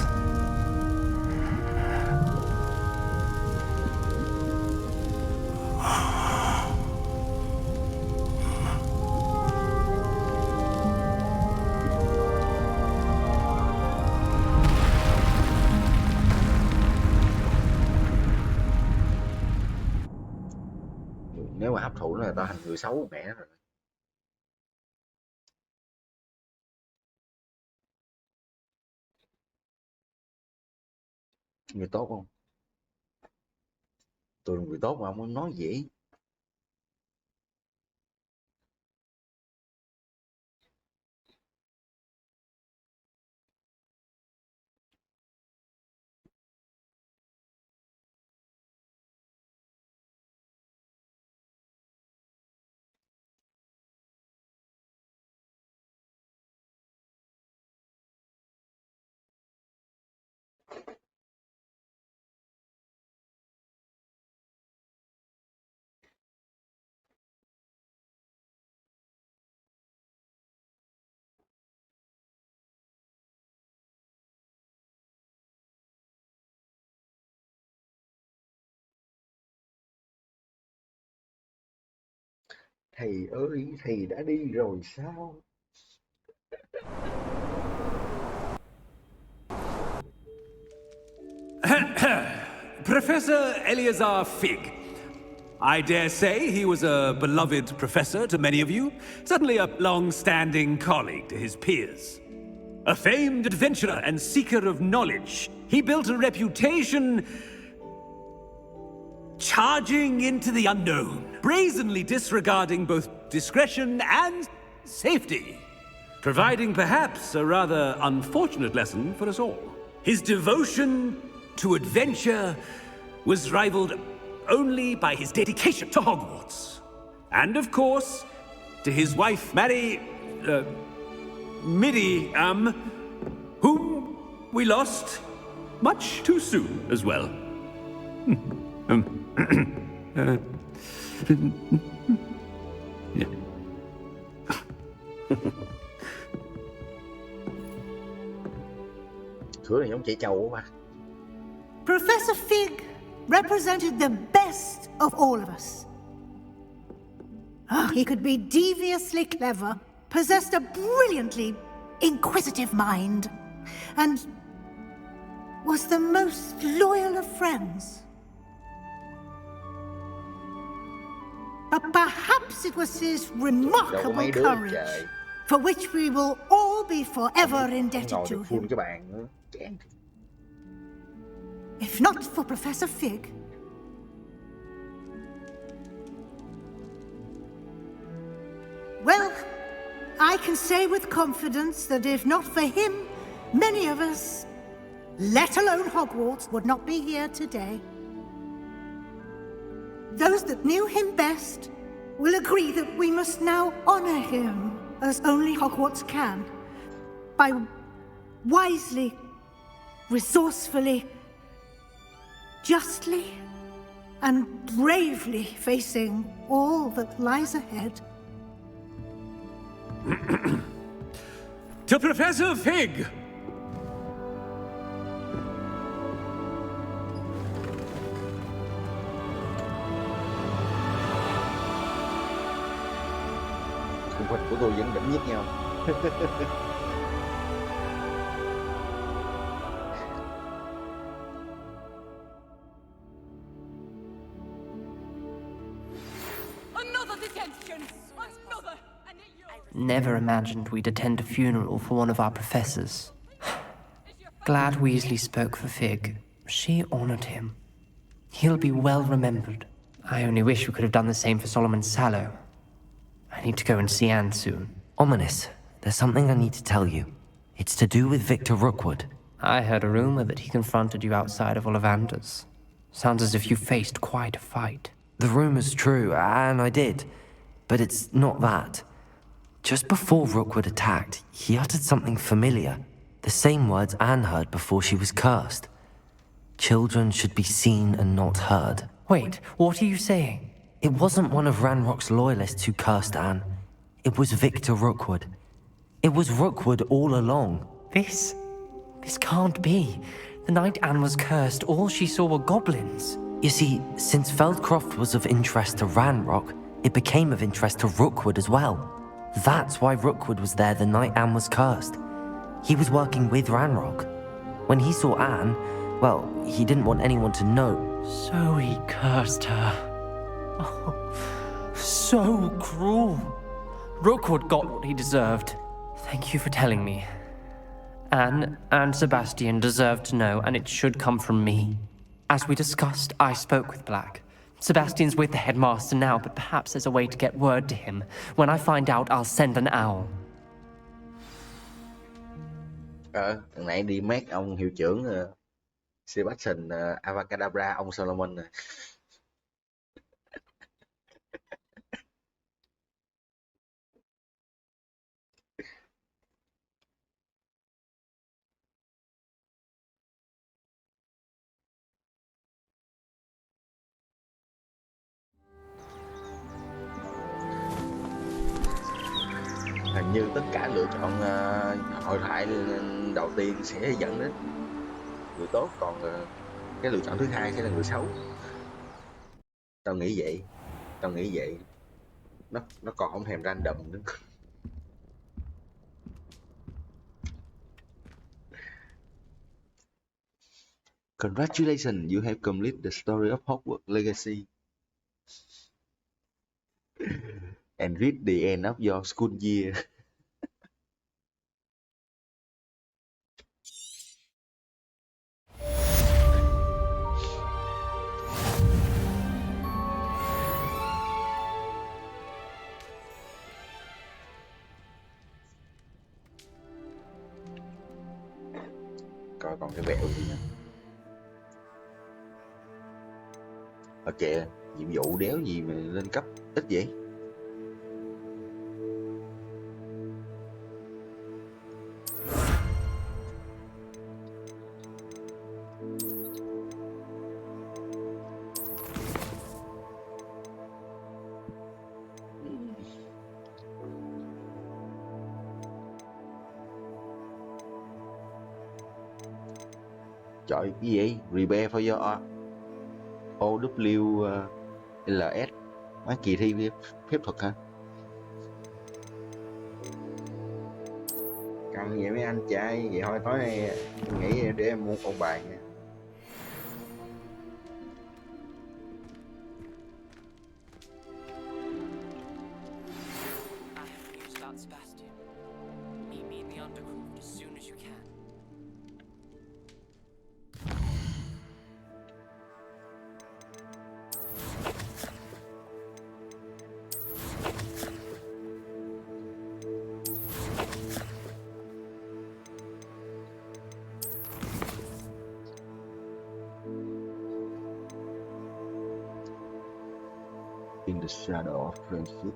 Nếu mà hấp thụ nó là tao thành người xấu mẹ rồi. Người tốt không? Tôi là người tốt mà ông muốn nói gì? Thầy ơi, thầy đã đi rồi sao? Professor Eleazar Fig. I dare say he was a beloved professor to many of you, certainly a long-standing colleague to his peers. A famed adventurer and seeker of knowledge, he built a reputation charging into the unknown, brazenly disregarding both discretion and safety, providing perhaps a rather unfortunate lesson for us all. His devotion to adventure was rivaled only by his dedication to Hogwarts. And of course, to his wife, Miriam, whom we lost much too soon as well. Yeah. Khứa này giống trẻ trâu quá. Professor Fig represented the best of all of us. He could be deviously clever, possessed a brilliantly inquisitive mind, and was the most loyal of friends. But perhaps it was his remarkable courage, for which we will all be forever indebted to him. If not for Professor Fig, well, I can say with confidence that if not for him, many of us, let alone Hogwarts, would not be here today. Those that knew him best will agree that we must now honor him as only Hogwarts can, by wisely, resourcefully, justly, and bravely facing all that lies ahead. To Professor Fig! Khung hình của tôi vẫn đỉnh nhất nhau. Never imagined we'd attend a funeral for one of our professors. Glad Weasley spoke for Fig. She honored him. He'll be well remembered. I only wish we could have done the same for Solomon Sallow. I need to go and see Anne soon. Ominous, there's something I need to tell you. It's to do with Victor Rookwood. I heard a rumor that he confronted you outside of Ollivander's. Sounds as if you faced quite a fight. The rumor's true, and I did. But it's not that. Just before Rookwood attacked, he uttered something familiar. The same words Anne heard before she was cursed. Children should be seen and not heard. Wait, what are you saying? It wasn't one of Ranrock's loyalists who cursed Anne. It was Victor Rookwood. It was Rookwood all along. This can't be. The night Anne was cursed, all she saw were goblins. You see, since Feldcroft was of interest to Ranrock, it became of interest to Rookwood as well. That's why Rookwood was there the night Anne was cursed. He was working with Ranrock. When he saw Anne, well, he didn't want anyone to know. So he cursed her. Oh, so cruel. Rookwood got what he deserved. Thank you for telling me. Anne and Sebastian deserve to know, and it should come from me. As we discussed, I spoke with Black. Sebastian's with the headmaster now, but perhaps there's a way to get word to him. When I find out, I'll send an owl. Thằng này đi mét ông hiệu trưởng Sebastian Avacadabra, ông Solomon nè. Hình như tất cả lựa chọn hội thoại đầu tiên sẽ dẫn đến người tốt, còn cái lựa chọn thứ hai sẽ là người xấu. Tao nghĩ vậy. nó còn không thèm random nữa. Congratulations, you have completed the story of Hogwarts Legacy and reached the end of your school year. Coi còn cái vẹo gì nữa. Ok, nhiệm vụ đéo gì mà lên cấp ít vậy? Trời, cái gì vậy? Prepare for your OWLS. Mấy kỳ thi phép thuật hả? Căng vậy mấy anh trai. Vậy thôi tối nay em nghĩ để em mua ôn bài nha. In the shadow of friendship.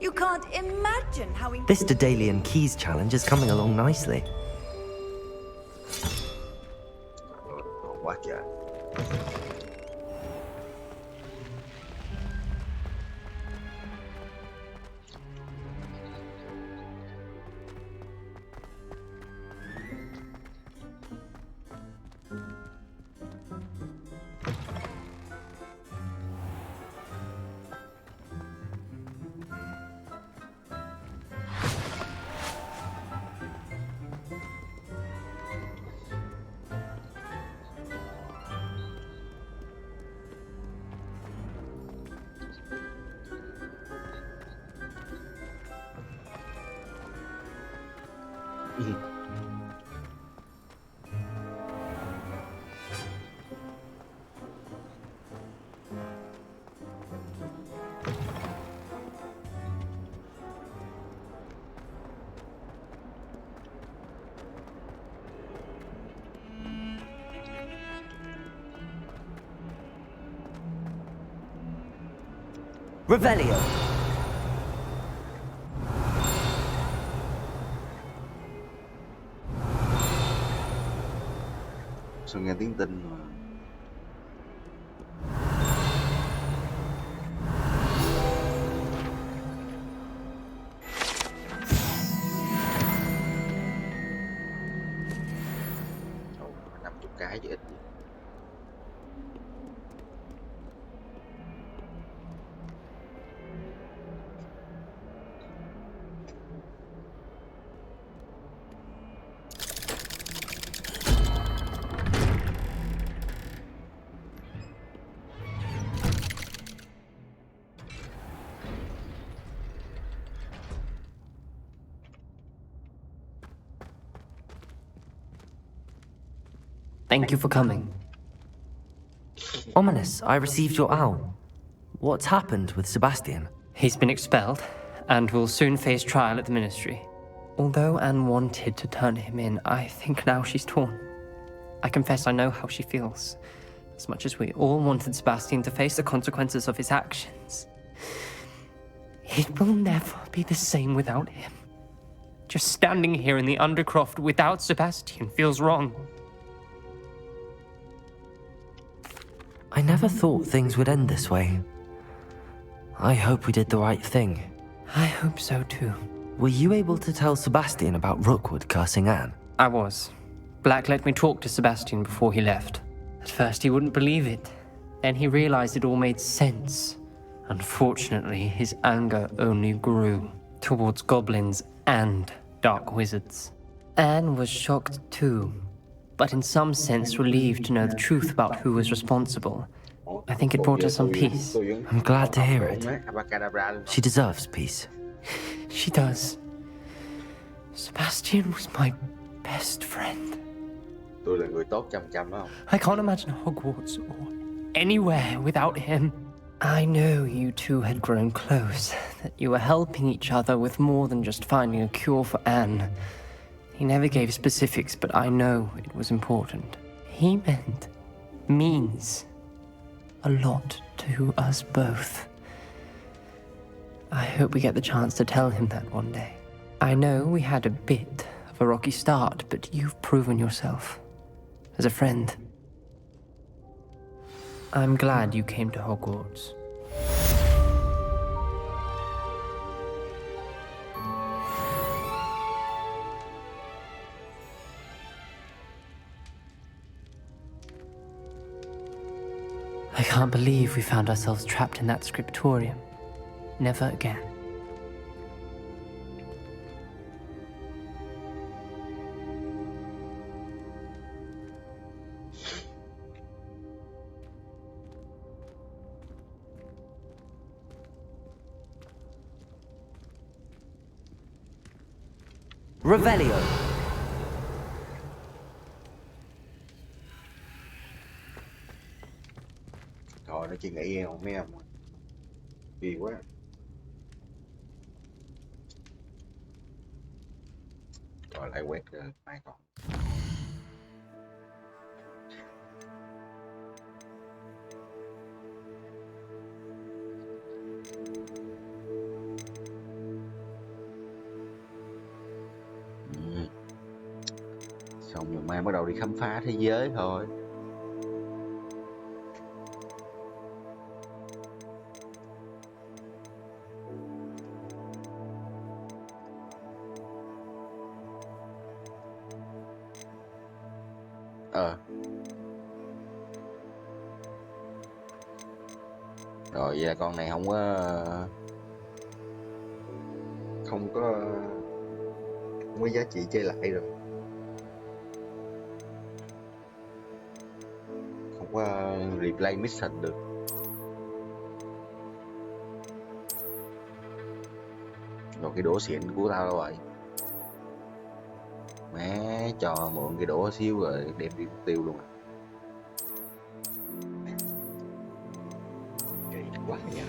You can't imagine how This Daedalian Keys challenge is coming along nicely. Quá trời. Revelio. Sao nghe tiếng tinh mà. Ồ, 50 cái chứ ít gì. Thank you for coming. Ominous, I received your owl. What's happened with Sebastian? He's been expelled and will soon face trial at the Ministry. Although Anne wanted to turn him in, I think now she's torn. I confess I know how she feels. As much as we all wanted Sebastian to face the consequences of his actions, it will never be the same without him. Just standing here in the Undercroft without Sebastian feels wrong. I never thought things would end this way. I hope we did the right thing. I hope so too. Were you able to tell Sebastian about Rookwood cursing Anne? I was. Black let me talk to Sebastian before he left. At first he wouldn't believe it. Then he realized it all made sense. Unfortunately, his anger only grew towards goblins and dark wizards. Anne was shocked too, but in some sense relieved to know the truth about who was responsible. I think it brought her some peace. I'm glad to hear it. She deserves peace. She does. Sebastian was my best friend. Tôi là người tốt chăm chăm không? I can't imagine Hogwarts or anywhere without him. I know you two had grown close, that you were helping each other with more than just finding a cure for Anne. He never gave specifics, but I know it was important. He means a lot to us both. I hope we get the chance to tell him that one day. I know we had a bit of a rocky start, but you've proven yourself as a friend. I'm glad you came to Hogwarts. I can't believe we found ourselves trapped in that scriptorium. Never again. Revelio. Trời, nó chỉ nghĩ em không mấy em. Kỳ quá. Rồi lại quét rồi, mai còn. Xong rồi mai bắt đầu đi khám phá thế giới thôi. Rồi vậy là con này không có giá trị chơi lại rồi. Không có replay mission được. Rồi cái đũa xịn của tao đâu rồi? Má cho mượn cái đũa xíu rồi đem đi mục tiêu luôn à. Quá nha.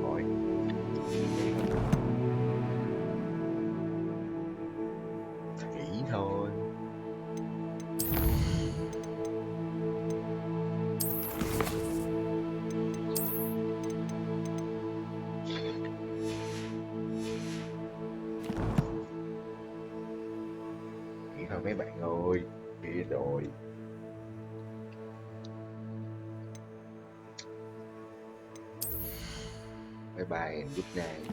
Rồi. Nghĩ thôi. Mấy bạn ơi, kia rồi. Bye bye and good night.